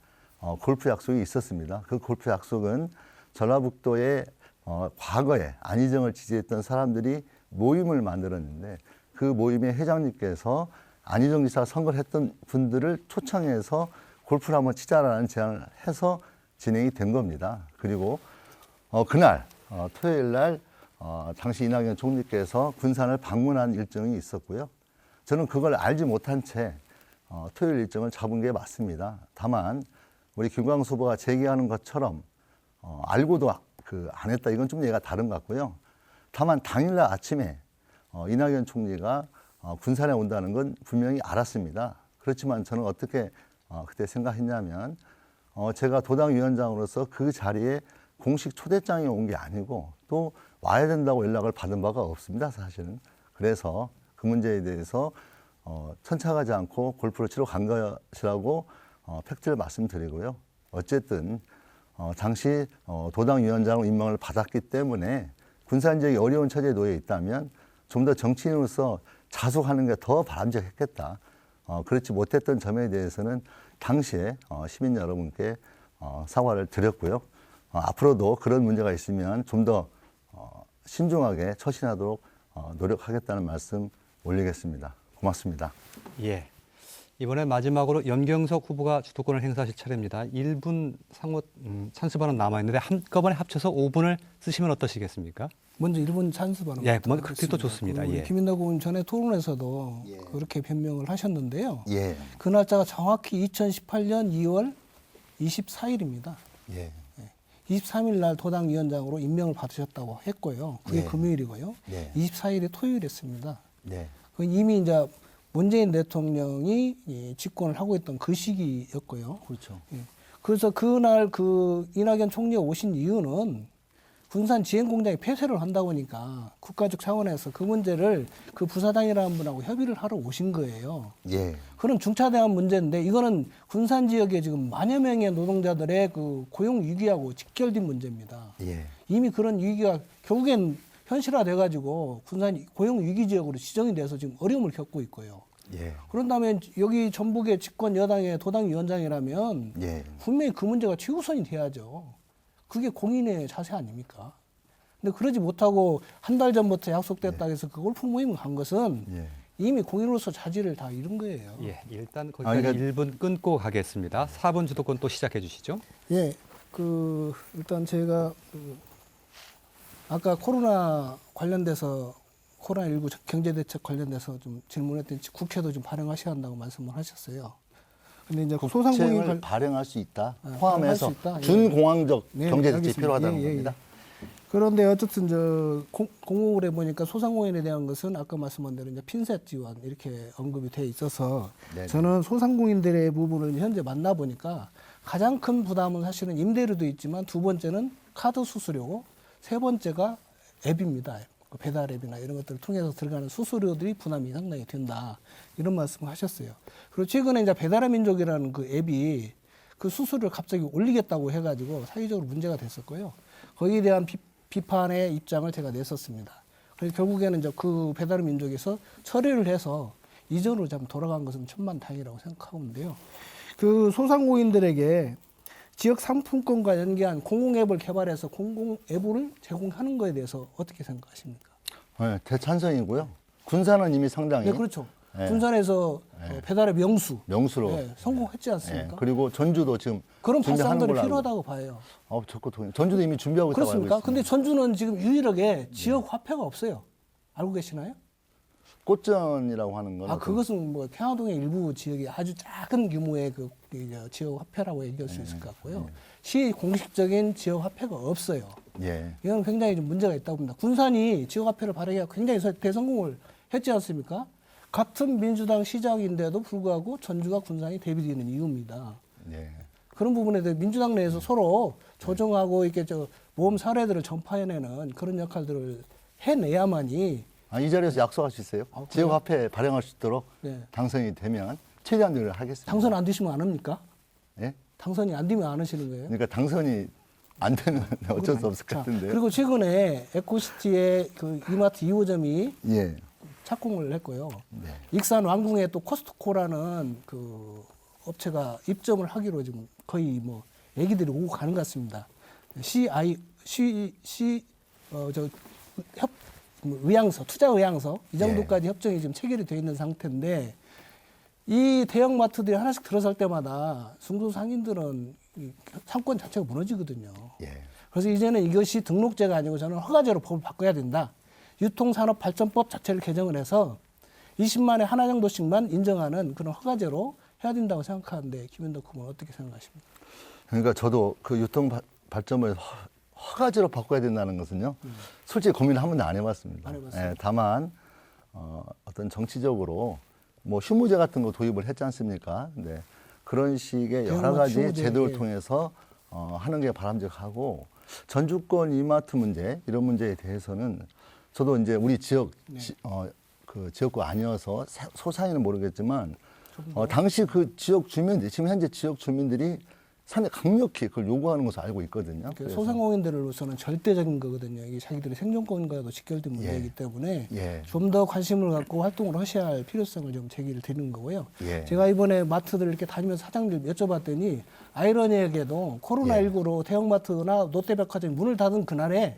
골프 약속이 있었습니다. 그 골프 약속은 전라북도의 과거에 안희정을 지지했던 사람들이 모임을 만들었는데 그 모임의 회장님께서 안희정 지사 선거를 했던 분들을 초청해서 골프를 한번 치자라는 제안을 해서 진행이 된 겁니다. 그리고 그날 토요일 날 당시 이낙연 총리께서 군산을 방문한 일정이 있었고요. 저는 그걸 알지 못한 채 토요일 일정을 잡은 게 맞습니다. 다만 우리 김광수 후보가 제기하는 것처럼 알고도 안 했다, 이건 좀 얘기가 다른 것 같고요. 다만 당일날 아침에 이낙연 총리가 군산에 온다는 건 분명히 알았습니다. 그렇지만 저는 어떻게 그때 생각했냐면 제가 도당위원장으로서 그 자리에 공식 초대장이 온 게 아니고 또 와야 된다고 연락을 받은 바가 없습니다, 사실은. 그래서 그 문제에 대해서 천착하지 않고 골프를 치러 간 것이라고 팩트를 말씀드리고요. 어쨌든 당시 도당위원장으로 임명을 받았기 때문에 군산 지역이 어려운 처지에 놓여 있다면 좀 더 정치인으로서 자숙하는 게 더 바람직했겠다. 그렇지 못했던 점에 대해서는 당시에 시민 여러분께 사과를 드렸고요. 앞으로도 그런 문제가 있으면 좀 더 신중하게 처신하도록 노력하겠다는 말씀 올리겠습니다. 고맙습니다. 예. 이번에 마지막으로 연경석 후보가 주도권을 행사하실 차례입니다. 1분 상호 찬스 발언 남아 있는데 한꺼번에 합쳐서 5분을 쓰시면 어떠시겠습니까? 먼저 1분 찬스 발언. 예, 먼저 그것도 좋습니다. 예. 김인덕 의원 전에 토론에서도 그렇게 변명을 하셨는데요. 예. 그 날짜가 정확히 2018년 2월 24일입니다. 예. 23일 날 도당위원장으로 임명을 받으셨다고 했고요. 그게 네. 금요일이고요. 네. 24일이 토요일이었습니다. 네. 그 이미 이제 문재인 대통령이 집권을 하고 있던 그 시기였고요. 그렇죠. 예. 그래서 그날 그 이낙연 총리가 오신 이유는 군산 지행공장이 폐쇄를 한다고 하니까 국가적 차원에서 그 문제를 그 부사장이라는 분하고 협의를 하러 오신 거예요. 예. 그런 중차대한 문제인데 이거는 군산 지역에 지금 만여 명의 노동자들의 그 고용 위기하고 직결된 문제입니다. 예. 이미 그런 위기가 결국엔 현실화돼 가지고 군산이 고용 위기 지역으로 지정이 돼서 지금 어려움을 겪고 있고요. 예. 그런다면 여기 전북의 집권 여당의 도당위원장이라면 예. 분명히 그 문제가 최우선이 돼야죠. 그게 공인의 자세 아닙니까? 근데 그러지 못하고 한 달 전부터 약속됐다 해서 그 골프 모임을 간 것은 예. 이미 공인으로서 자질을 다 잃은 거예요. 예, 일단 거기까지 1분 끊고 가겠습니다. 4분 주도권 또 시작해 주시죠. 예, 일단 제가 아까 코로나 관련돼서 코로나19 경제대책 관련돼서 좀 질문했더니 국회도 좀 발행하셔야 한다고 말씀을 하셨어요. 근데 이제 국채를 발행할 수 있다. 포함해서 발행할 수 있다. 준공황적 네, 경제대책이 알겠습니다. 필요하다는 예, 예, 겁니다. 그런데 어쨌든 공공을 해보니까 소상공인에 대한 것은 아까 말씀한 대로 이제 핀셋 지원 이렇게 언급이 돼 있어서 네네. 저는 소상공인들의 부분을 현재 만나보니까 가장 큰 부담은 사실은 임대료도 있지만 두 번째는 카드 수수료고 세 번째가 앱입니다. 배달 앱이나 이런 것들을 통해서 들어가는 수수료들이 부담이 상당히 된다. 이런 말씀을 하셨어요. 그리고 최근에 이제 배달의 민족이라는 그 앱이 그 수수료를 갑자기 올리겠다고 해가지고 사회적으로 문제가 됐었고요. 거기에 대한 비판의 입장을 제가 냈었습니다. 그래서 결국에는 이제 그 배달의 민족에서 처리를 해서 이전으로 좀 돌아간 것은 천만다행이라고 생각하는데요. 그 소상공인들에게 지역 상품권과 연계한 공공앱을 개발해서 공공앱을 제공하는 것에 대해서 어떻게 생각하십니까? 네, 대찬성이고요. 군산은 이미 상당히 네, 그렇죠. 네. 군산에서 배달의 명수로 네, 성공했지 않습니까? 네, 그리고 전주도 지금 그런 준비하는 발상들이 걸로 알고 필요하다고 봐요. 적극 동의. 전주도 이미 준비하고 있다고 알고 그렇습니까? 있습니다. 근데 전주는 지금 유일하게 지역 화폐가 없어요. 알고 계시나요? 꽃전이라고 하는 건 그것은 뭐 평화동의 일부 지역이 아주 작은 규모의 그 지역 화폐라고 얘기할 수 있을 것 같고요. 시 공식적인 지역 화폐가 없어요. 예. 이건 굉장히 좀 문제가 있다고 봅니다. 군산이 지역 화폐를 발행하고 굉장히 대성공을 했지 않습니까? 같은 민주당 시장인데도 불구하고 전주가 군산이 대비되는 이유입니다. 예. 그런 부분에 대해 민주당 내에서 서로 조정하고 이렇게 모험 사례들을 전파해내는 그런 역할들을 해내야만이 이 자리에서 약속할 수 있어요? 지역 화폐 발행할 수 있도록 네. 당선이 되면 최대한 노력을 하겠습니다. 당선 안 되시면 안 합니까? 예? 당선이 안 되면 안 하시는 거예요? 그러니까 당선이 안 되면 어쩔 수 없을 것 자, 같은데. 그리고 최근에 에코시티의 그 이마트 2호점이 예. 착공을 했고요. 네. 익산 왕궁에 또 코스트코라는 그 업체가 입점을 하기로 지금 거의 뭐 얘기들이 오고 가는 것 같습니다. 의향서, 투자 의향서 이 정도까지 협정이 지금 체결이 되어 있는 상태인데 이 대형마트들이 하나씩 들어설 때마다 중소상인들은 이 상권 자체가 무너지거든요. 예. 그래서 이제는 이것이 등록제가 아니고 저는 허가제로 법을 바꿔야 된다. 유통산업발전법 자체를 개정을 해서 20만에 하나 정도씩만 인정하는 그런 허가제로 해야 된다고 생각하는데 김현덕 후보는 어떻게 생각하십니까? 그러니까 저도 그 유통 발전을 허가제로 바꿔야 된다는 것은요. 솔직히 고민을 한 번도 안 해봤습니다. 안 해봤어요? 예, 다만 어떤 정치적으로 뭐 휴무제 같은 거 도입을 했지 않습니까? 네. 그런 식의 여러 대형마트 가지 휴무제, 제도를 예. 통해서 하는 게 바람직하고 전주권 이마트 문제 이런 문제에 대해서는 저도 이제 우리 지역 그 지역구 아니어서 소상히는 모르겠지만 당시 그 지역 주민들 지금 현재 지역 주민들이 상당히 강력히 그걸 요구하는 것을 알고 있거든요. 그래서 소상공인들로서는 절대적인 거거든요. 이게 자기들의 생존권과도 직결된 문제이기 때문에 예. 좀 더 관심을 갖고 활동을 하셔야 할 필요성을 좀 제기를 드리는 거고요. 예. 제가 이번에 마트들 이렇게 다니면서 사장들 여쭤봤더니 아이러니하게도 코로나19로 대형마트나 롯데백화점이 문을 닫은 그날에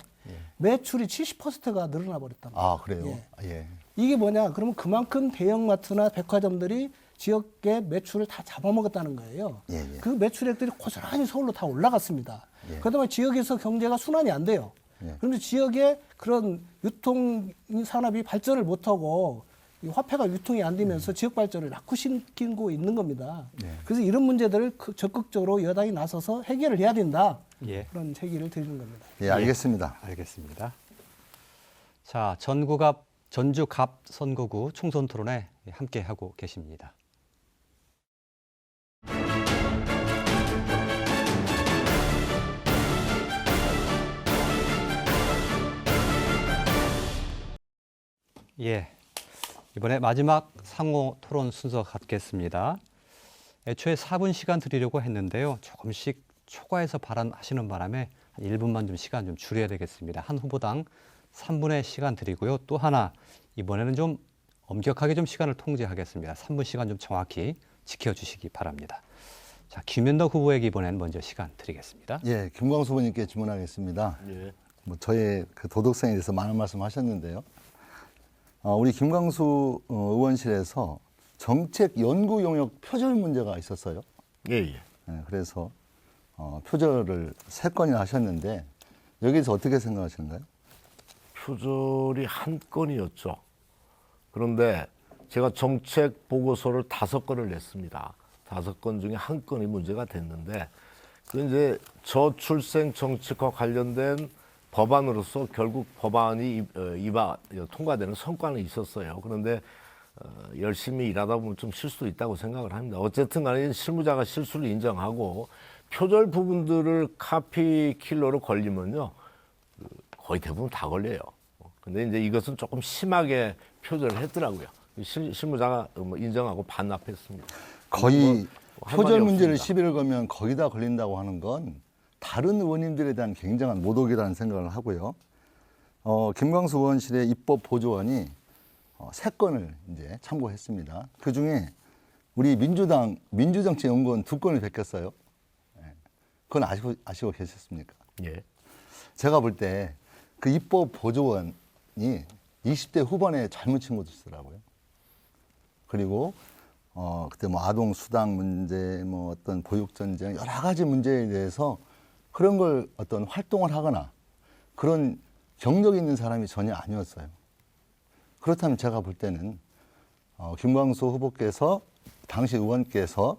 매출이 70%가 늘어나 버렸답니다. 아 그래요. 예. 예. 이게 뭐냐? 그러면 그만큼 대형마트나 백화점들이 지역의 매출을 다 잡아먹었다는 거예요. 예, 예. 그 매출액들이 고스란히 서울로 다 올라갔습니다. 예. 그러다 보니 지역에서 경제가 순환이 안 돼요. 예. 그런데 지역의 그런 유통 산업이 발전을 못하고 이 화폐가 유통이 안 되면서 지역 발전을 낙후시키고 있는 겁니다. 예. 그래서 이런 문제들을 적극적으로 여당이 나서서 해결을 해야 된다. 예. 그런 제기를 드리는 겁니다. 예, 알겠습니다. 알겠습니다. 자, 전주 갑 선거구 총선 토론에 함께 하고 계십니다. 예. 이번에 마지막 상호 토론 순서 갖겠습니다. 애초에 4분 시간 드리려고 했는데요. 조금씩 초과해서 발언하시는 바람에 한 1분만 좀 시간 좀 줄여야 되겠습니다. 한 후보당 3분의 시간 드리고요. 또 하나 이번에는 좀 엄격하게 좀 시간을 통제하겠습니다. 3분 시간 좀 정확히 지켜주시기 바랍니다. 자, 김현덕 후보에게 이번엔 먼저 시간 드리겠습니다. 예, 김광수 후보님께 질문하겠습니다. 예. 뭐 저의 그 도덕성에 대해서 많은 말씀하셨는데요. 우리 김광수 의원실에서 정책 연구 용역 표절 문제가 있었어요. 예, 예. 예, 그래서 표절을 3건이나 하셨는데 여기서 어떻게 생각하시는가요? 표절이 한 건이었죠. 그런데 제가 정책 보고서를 5건을 냈습니다. 5건 중에 한 건이 문제가 됐는데 그 이제 저출생 정책과 관련된 법안으로서 결국 법안이 통과되는 성과는 있었어요. 그런데 열심히 일하다 보면 좀 실수도 있다고 생각을 합니다. 어쨌든 간에 실무자가 실수를 인정하고 표절 부분들을 카피 킬러로 걸리면요. 거의 대부분 다 걸려요. 근데 이제 이것은 조금 심하게 표절을 했더라고요. 실무자가 인정하고 반납했습니다. 거의 할 표절 말이 문제를 없습니다. 시비를 걸면 거의 다 걸린다고 하는 건 다른 의원님들에 대한 굉장한 모독이라는 생각을 하고요. 김광수 의원실의 입법 보조원이 3건을 이제 참고했습니다. 그 중에 우리 민주당 민주정치연구원 2건을 베꼈어요. 그건 아시고 계셨습니까? 예. 제가 볼 때 그 입법 보조원이 20대 후반에 잘못 친구들더라고요. 그리고 그때 뭐 아동 수당 문제, 뭐 어떤 보육 전쟁 여러 가지 문제에 대해서 그런 걸 어떤 활동을 하거나 그런 경력이 있는 사람이 전혀 아니었어요. 그렇다면 제가 볼 때는 김광수 후보께서 당시 의원께서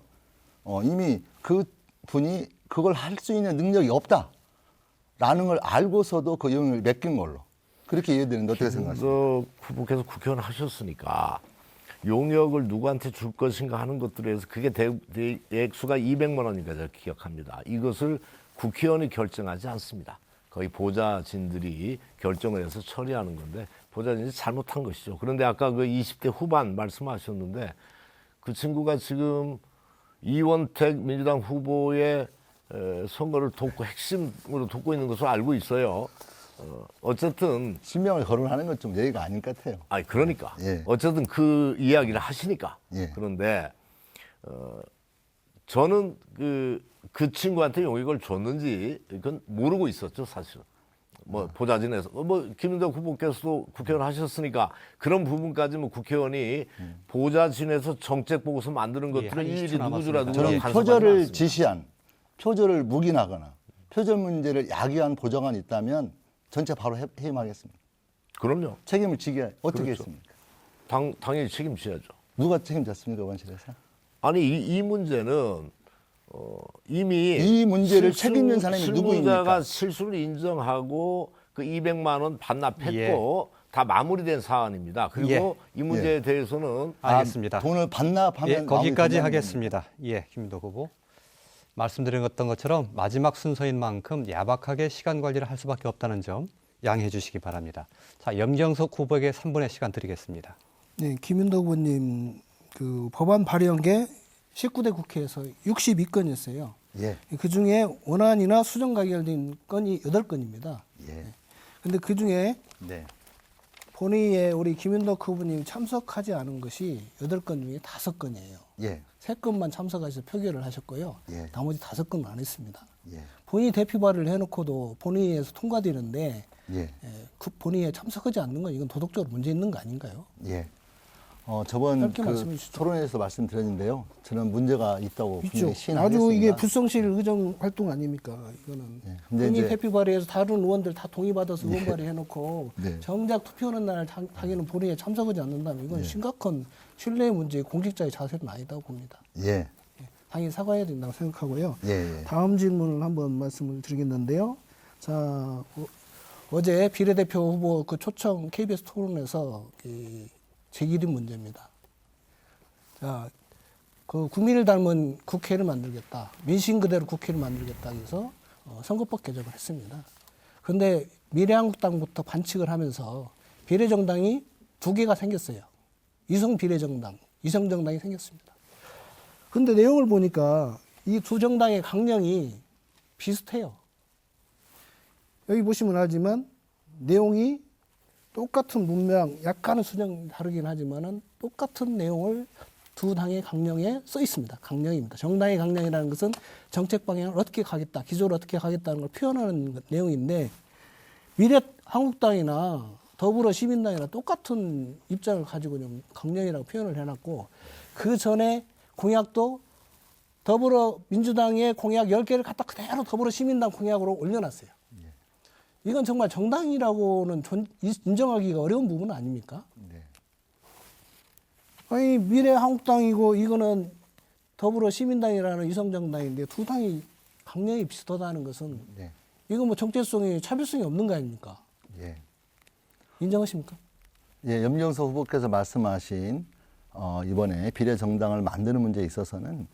이미 그 분이 그걸 할 수 있는 능력이 없다라는 걸 알고서도 그 의원을 맡긴 걸로 그렇게 이해되는데 어떻게 생각하세요? 후보께서 국회의원 하셨으니까 용역을 누구한테 줄 것인가 하는 것들에 대해서 그게 액수가 200만 원인가 제가 기억합니다. 이것을 국회의원이 결정하지 않습니다. 거의 보좌진들이 결정을 해서 처리하는 건데 보좌진이 잘못한 것이죠. 그런데 아까 그 20대 후반 말씀하셨는데 그 친구가 지금 이원택 민주당 후보의 선거를 돕고 핵심으로 돕고 있는 것으로 알고 있어요. 어쨌든 실명을 거론하는 건 좀 예의가 아닌 것 같아요. 아니 그러니까 예. 어쨌든 그 이야기를 하시니까 예. 그런데 저는 그 친구한테 용역을 줬는지 이건 모르고 있었죠 사실은. 뭐 보좌진에서 뭐 김윤덕 후보께서도 국회의원 하셨으니까 그런 부분까지 뭐 국회의원이 보좌진에서 정책 보고서 만드는 것들을 한 일일이 20초 누구 주라 남았습니다. 누구라 저는 간섭하지 표절을 않습니다. 지시한, 표절을 묵인하거나 표절 문제를 야기한 보좌관이 있다면 전체 바로 해임하겠습니다. 그럼요. 책임을 지게 어떻게 그렇죠. 했습니까? 당연히 책임져야죠. 누가 책임졌습니까, 의원실에서? 아니 이 문제는 이미 이 문제를 책임진 사람이 누구입니까? 실무자가 실수를 인정하고 그 200만 원 반납했고 다 마무리된 사안입니다. 그리고 이 문제에 대해서는 알겠습니다. 돈을 반납하면 예, 거기까지 마무리 된다는 하겠습니다. 예, 김민덕 후보. 말씀드렸던 것처럼 마지막 순서인 만큼 야박하게 시간 관리를 할 수밖에 없다는 점 양해해 주시기 바랍니다. 자, 염경석 후보에게 3분의 시간 드리겠습니다. 네, 김윤덕 후보님 그 법안 발의한 게 19대 국회에서 62건이었어요. 예, 그 중에 원안이나 수정 가결된 건이 8건입니다. 예, 근데 그 중에 네, 본회의에 우리 김윤덕 후보님이 참석하지 않은 것이 8건 중에 5건이에요. 예, 3건만 참석하셔서 표결을 하셨고요. 예. 나머지 5건은 안 했습니다. 예, 본인이 대표 발의를 해놓고도 본회의에서 통과되는데 예, 그 본회의에 참석하지 않는 건 이건 도덕적으로 문제 있는 거 아닌가요? 예. 저번 짧게 그 말씀해 주시죠. 토론회에서 말씀드렸는데요. 저는 문제가 있다고 있죠. 분명히 아주 시인하겠습니다. 이게 불성실 의정 활동 아닙니까? 이거는 예, 근데 본인 이제- 대표 발의해서 다른 의원들 다 동의받아서 의원 발의해놓고 네. 정작 투표하는 날 자기는 본회의에 참석하지 않는다면 이건 예. 심각한 신뢰 문제, 공직자의 자세는 아니다고 봅니다. 예, 당연히 사과해야 된다고 생각하고요. 예, 예. 다음 질문을 한번 말씀을 드리겠는데요. 자, 어제 비례대표 후보 그 초청 KBS 토론에서 제기된 문제입니다. 자, 그 국민을 닮은 국회를 만들겠다. 민심 그대로 국회를 만들겠다 해서 선거법 개정을 했습니다. 그런데 미래한국당부터 반칙을 하면서 비례정당이 2개가 생겼어요. 이성 비례정당, 이성 정당이 생겼습니다. 근데 내용을 보니까 이 두 정당의 강령이 비슷해요. 여기 보시면 알지만 내용이 똑같은 문명, 약간은 수정 다르긴 하지만은 똑같은 내용을 두 당의 강령에 써 있습니다. 강령입니다. 정당의 강령이라는 것은 정책 방향을 어떻게 가겠다, 기조를 어떻게 가겠다는 걸 표현하는 내용인데 미래한국당이나 더불어시민당이나 똑같은 입장을 가지고 좀 강령이라고 표현을 해놨고 그 전에 공약도 더불어민주당의 공약 10개를 갖다 그대로 더불어시민당 공약으로 올려놨어요. 이건 정말 정당이라고는 인정하기가 어려운 부분 아닙니까? 네. 아니 미래한국당이고 이거는 더불어시민당이라는 위성정당인데 두 당이 강령이 비슷하다는 것은 네. 이거 뭐 정체성이 차별성이 없는 거 아닙니까? 예. 인정하십니까? 예, 염경석 후보께서 말씀하신 이번에 비례정당을 만드는 문제에 있어서는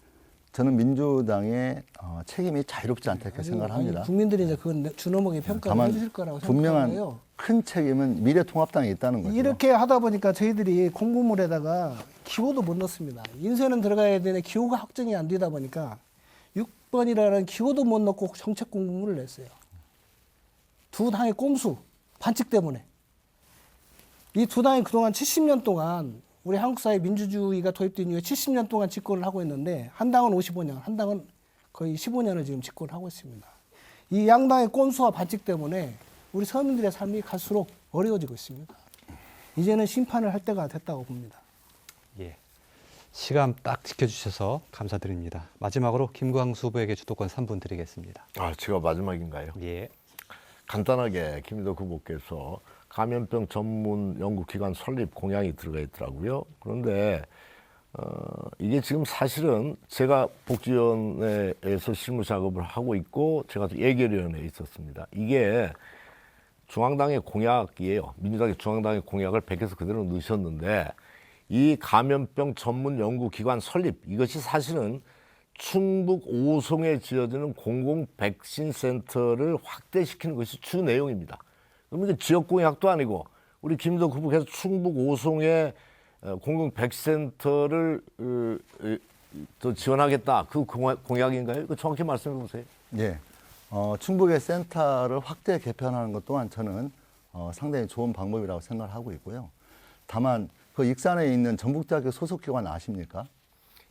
저는 민주당의 책임이 자유롭지 않다 이렇게 생각을 합니다. 아니, 국민들이 이제 그건 준엄하게 평가를 다만 해주실 거라고 분명한 생각하고요. 큰 책임은 미래통합당에 있다는 거죠. 이렇게 하다 보니까 저희들이 공부물에다가 기호도 못 넣습니다. 인쇄는 들어가야 되는데 기호가 확정이 안 되다 보니까 6번이라는 기호도 못 넣고 정책 공부물을 냈어요. 두 당의 꼼수, 반칙 때문에. 이 두 당이 그동안 70년 동안 우리 한국 사회 민주주의가 도입된 이후에 70년 동안 집권을 하고 있는데 한 당은 55년, 한 당은 거의 15년을 지금 집권을 하고 있습니다. 이 양당의 꼼수와 반칙 때문에 우리 서민들의 삶이 갈수록 어려워지고 있습니다. 이제는 심판을 할 때가 됐다고 봅니다. 예. 시간 딱 지켜주셔서 감사드립니다. 마지막으로 김광수 후보에게 주도권 3분 드리겠습니다. 제가 마지막인가요? 예. 간단하게 김민덕 후보께서 감염병 전문 연구기관 설립 공약이 들어가 있더라고요. 그런데 이게 지금 사실은 제가 복지위원회에서 실무 작업을 하고 있고 제가 또 예결위원회에 있었습니다. 이게 중앙당의 공약이에요. 민주당의 중앙당의 공약을 백에서 그대로 넣으셨는데 이 감염병 전문 연구기관 설립, 이것이 사실은 충북 오송에 지어지는 공공 백신 센터를 확대시키는 것이 주 내용입니다. 그럼 이게 지역 공약도 아니고 우리 김인덕 후보께서 충북 오송에 공공 백신 센터를 더 지원하겠다. 그 공약인가요? 그 정확히 말씀해 보세요. 예. 충북의 센터를 확대 개편하는 것 또한 저는 상당히 좋은 방법이라고 생각을 하고 있고요. 다만 그 익산에 있는 전북대학교 소속기관 아십니까?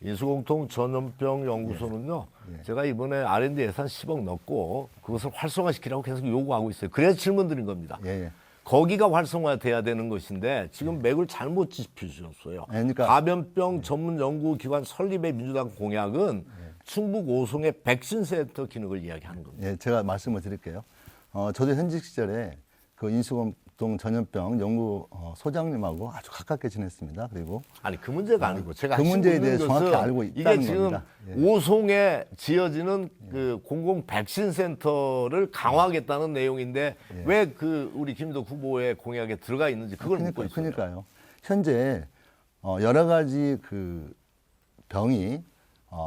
인수공통 전염병 연구소는요. 제가 이번에 R&D 예산 10억 넣고 그것을 활성화시키라고 계속 요구하고 있어요. 그래서 질문드린 겁니다. 예. 거기가 활성화돼야 되는 것인데 지금 맥을 잘못 짚으셨어요. 그러니까 감염병 전문 연구기관 설립의 민주당 공약은 충북 오송의 백신 센터 기능을 이야기하는 겁니다. 예, 제가 말씀을 드릴게요. 저도 현직 시절에 그 인수공통 전염병 연구 소장님하고 아주 가깝게 지냈습니다. 그리고 아니 그 문제가 아니고 제가 그 문제에 대해 것은 정확히 알고 이게 있다는 지금 겁니다. 예. 오송에 지어지는 그 공공 백신 센터를 강화하겠다는 내용인데 왜 그 우리 김인덕 후보의 공약에 들어가 있는지 그걸 묻고 있어요. 그러니까요. 현재 여러 가지 그 병이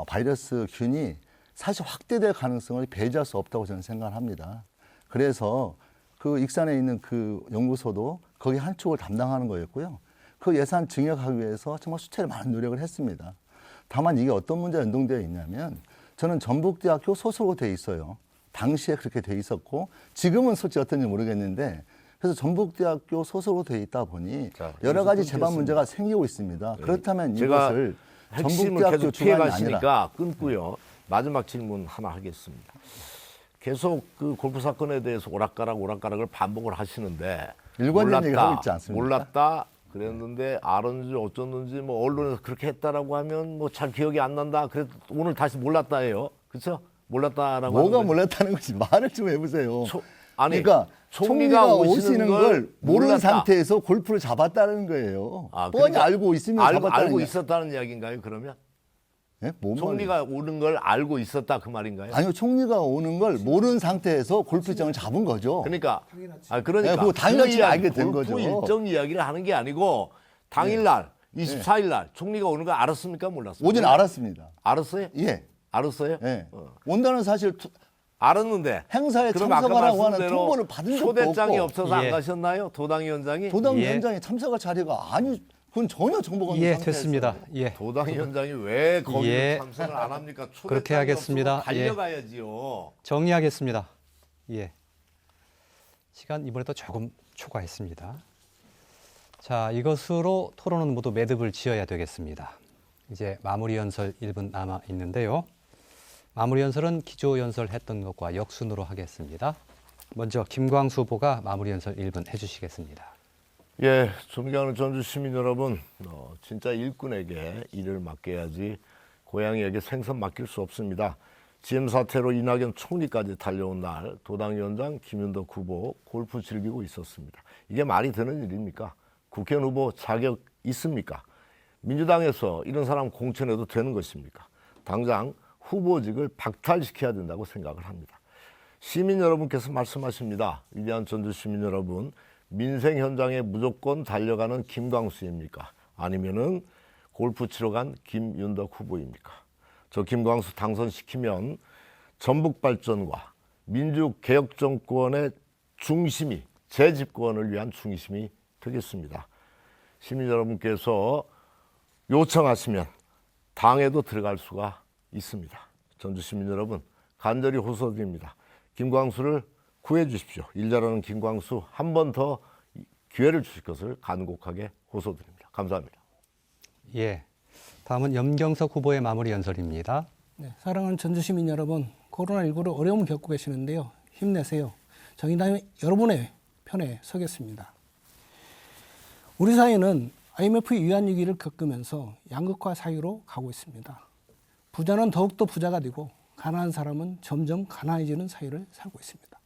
바이러스 균이 사실 확대될 가능성을 배제할 수 없다고 저는 생각을 합니다. 그래서 그 익산에 있는 그 연구소도 거기 한 축을 담당하는 거였고요. 그 예산 증액하기 위해서 정말 수차례 많은 노력을 했습니다. 다만 이게 어떤 문제가 연동되어 있냐면 저는 전북대학교 소속으로 돼 있어요. 당시에 그렇게 돼 있었고 지금은 솔직히 어떤지 모르겠는데 그래서 전북대학교 소속으로 돼 있다 보니 자, 여러 가지 여기서 재반 문제가 생기고 있습니다. 그렇다면 제가 이것을 핵심을 전북대학교 계속 주관이 피해가시니까 끊고요. 마지막 질문 하나 하겠습니다. 계속 그 골프 사건에 대해서 오락가락을 반복을 하시는데 일관된 얘기를 하고 있지 않습니까? 몰랐다 그랬는데 알았는지 어쩌는지 뭐 언론에서 그렇게 했다라고 하면 뭐 잘 기억이 안 난다. 그래도 오늘 다시 몰랐다예요. 그렇죠? 몰랐다라고 뭐가 하는 거죠. 몰랐다는 것이 말을 좀 해보세요. 아니 그러니까 총리가 오시는 걸 모르는 몰랐다. 상태에서 골프를 잡았다는 거예요. 뻔히 그러니까 알고 있으면 잡았다는 알고 거예요. 있었다는 이야기인가요? 그러면 예? 뭔 총리가 오는 걸 알고 있었다 그 말인가요? 아니요, 총리가 오는 걸 모르는 상태에서 골프 일정을 잡은 거죠. 그러니까 네, 그러니까 그거 당연하지 그 이야기, 알게 된 골프 거죠. 일정 이야기를 하는 게 아니고 당일날 24일 날 총리가 오는 거 알았습니까? 몰랐습니까? 오진 알았습니다. 알았어요? 예. 알았어요? 예. 온다는 사실 알았는데 행사에 그럼 아까 참석하라고 하는 말씀대로 통보를 받은 적도 초대장이 없고 없어서 예. 안 가셨나요? 도당위원장이? 도당위원장이 참석할 자리가 아니 그건 전혀 정보가 없는 예, 상태에서. 됐습니다. 예. 도당위원장이 왜 거기에 예. 참석을 안 합니까? 초대장이 그렇게 하겠습니다. 없어서 달려가야지요. 정리하겠습니다. 예. 시간 이번에도 조금 초과했습니다. 자, 이것으로 토론은 모두 매듭을 지어야 되겠습니다. 이제 마무리 연설 1분 남아 있는데요. 마무리 연설은 기조 연설했던 것과 역순으로 하겠습니다. 먼저 김광수 후보가 마무리 연설 1분 해주시겠습니다. 예, 존경하는 전주 시민 여러분, 진짜 일꾼에게 일을 맡겨야지 고양이에게 생선 맡길 수 없습니다. GM 사태로 이낙연 총리까지 달려온 날 도당위원장 김윤덕 후보 골프 즐기고 있었습니다. 이게 말이 되는 일입니까? 국회의원 후보 자격 있습니까? 민주당에서 이런 사람 공천해도 되는 것입니까? 당장 후보직을 박탈시켜야 된다고 생각을 합니다. 시민 여러분께서 말씀하십니다. 위대한 전주 시민 여러분, 민생 현장에 무조건 달려가는 김광수입니까? 아니면은 골프 치러 간 김윤덕 후보입니까? 저 김광수 당선시키면 전북 발전과 민주개혁 정권의 중심이, 재집권을 위한 중심이 되겠습니다. 시민 여러분께서 요청하시면 당에도 들어갈 수가 있습니다. 전주 시민 여러분, 간절히 호소드립니다. 김광수를 구해 주십시오. 일 잘하는 김광수 한 번 더 기회를 주실 것을 간곡하게 호소드립니다. 감사합니다. 예. 다음은 염경석 후보의 마무리 연설입니다. 네, 사랑하는 전주 시민 여러분, 코로나19로 어려움을 겪고 계시는데요. 힘내세요. 정의당이 여러분의 편에 서겠습니다. 우리 사회는 IMF 위안 위기를 겪으면서 양극화 사회로 가고 있습니다. 부자는 더욱더 부자가 되고 가난한 사람은 점점 가난해지는 사회를 살고 있습니다.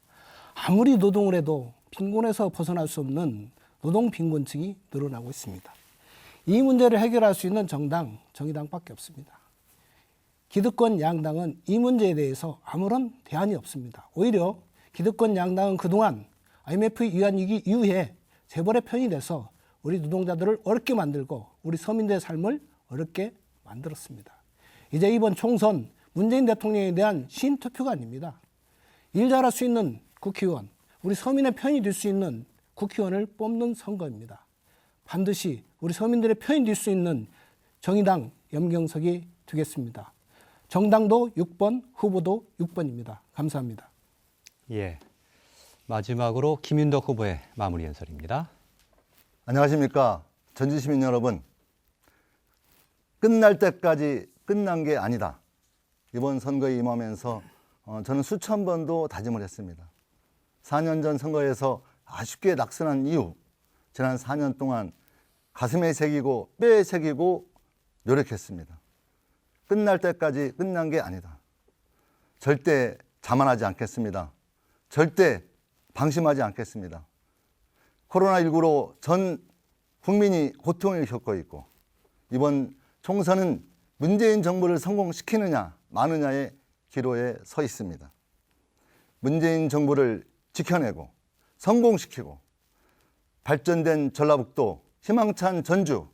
아무리 노동을 해도 빈곤에서 벗어날 수 없는 노동 빈곤층이 늘어나고 있습니다. 이 문제를 해결할 수 있는 정당, 정의당밖에 없습니다. 기득권 양당은 이 문제에 대해서 아무런 대안이 없습니다. 오히려 기득권 양당은 그동안 IMF 위안 위기 이후에 재벌의 편이 돼서 우리 노동자들을 어렵게 만들고 우리 서민들의 삶을 어렵게 만들었습니다. 이제 이번 총선 문재인 대통령에 대한 시인투표가 아닙니다. 일 잘할 수 있는 국회의원, 우리 서민의 편이 될 수 있는 국회의원을 뽑는 선거입니다. 반드시 우리 서민들의 편이 될 수 있는 정의당 염경석이 되겠습니다. 정당도 6번, 후보도 6번입니다. 감사합니다. 예. 마지막으로 김윤덕 후보의 마무리 연설입니다. 안녕하십니까. 전주시민 여러분. 끝날 때까지 끝난 게 아니다. 이번 선거에 임하면서 저는 수천 번도 다짐을 했습니다. 4년 전 선거에서 아쉽게 낙선한 이후 지난 4년 동안 가슴에 새기고 뼈에 새기고 노력했습니다. 끝날 때까지 끝난 게 아니다. 절대 자만하지 않겠습니다. 절대 방심하지 않겠습니다. 코로나19로 전 국민이 고통을 겪고 있고 이번 총선은 문재인 정부를 성공시키느냐 마느냐의 기로에 서 있습니다. 문재인 정부를 지켜내고 성공시키고 발전된 전라북도, 희망찬 전주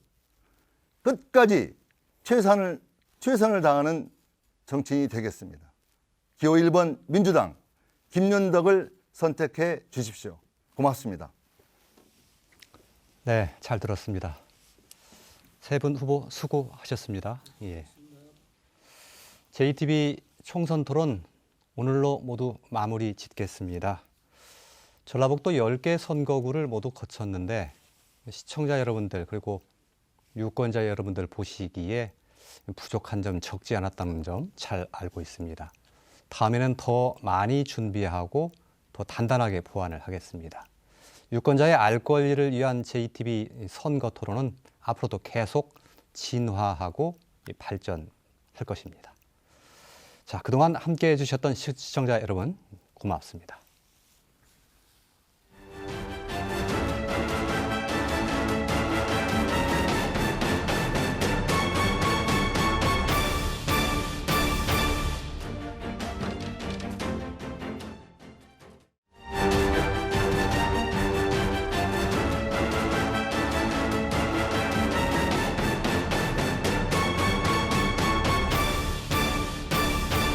끝까지 최선을 다하는 정치인이 되겠습니다. 기호 1번 민주당 김윤덕을 선택해 주십시오. 고맙습니다. 네, 잘 들었습니다. 세 분 후보 수고하셨습니다. 예. JTB 총선 토론 오늘로 모두 마무리 짓겠습니다. 전라북도 10개 선거구를 모두 거쳤는데 시청자 여러분들 그리고 유권자 여러분들 보시기에 부족한 점 적지 않았다는 점 잘 알고 있습니다. 다음에는 더 많이 준비하고 더 단단하게 보완을 하겠습니다. 유권자의 알 권리를 위한 JTB 선거 토론은 앞으로도 계속 진화하고 발전할 것입니다. 자, 그동안 함께해 주셨던 시청자 여러분 고맙습니다.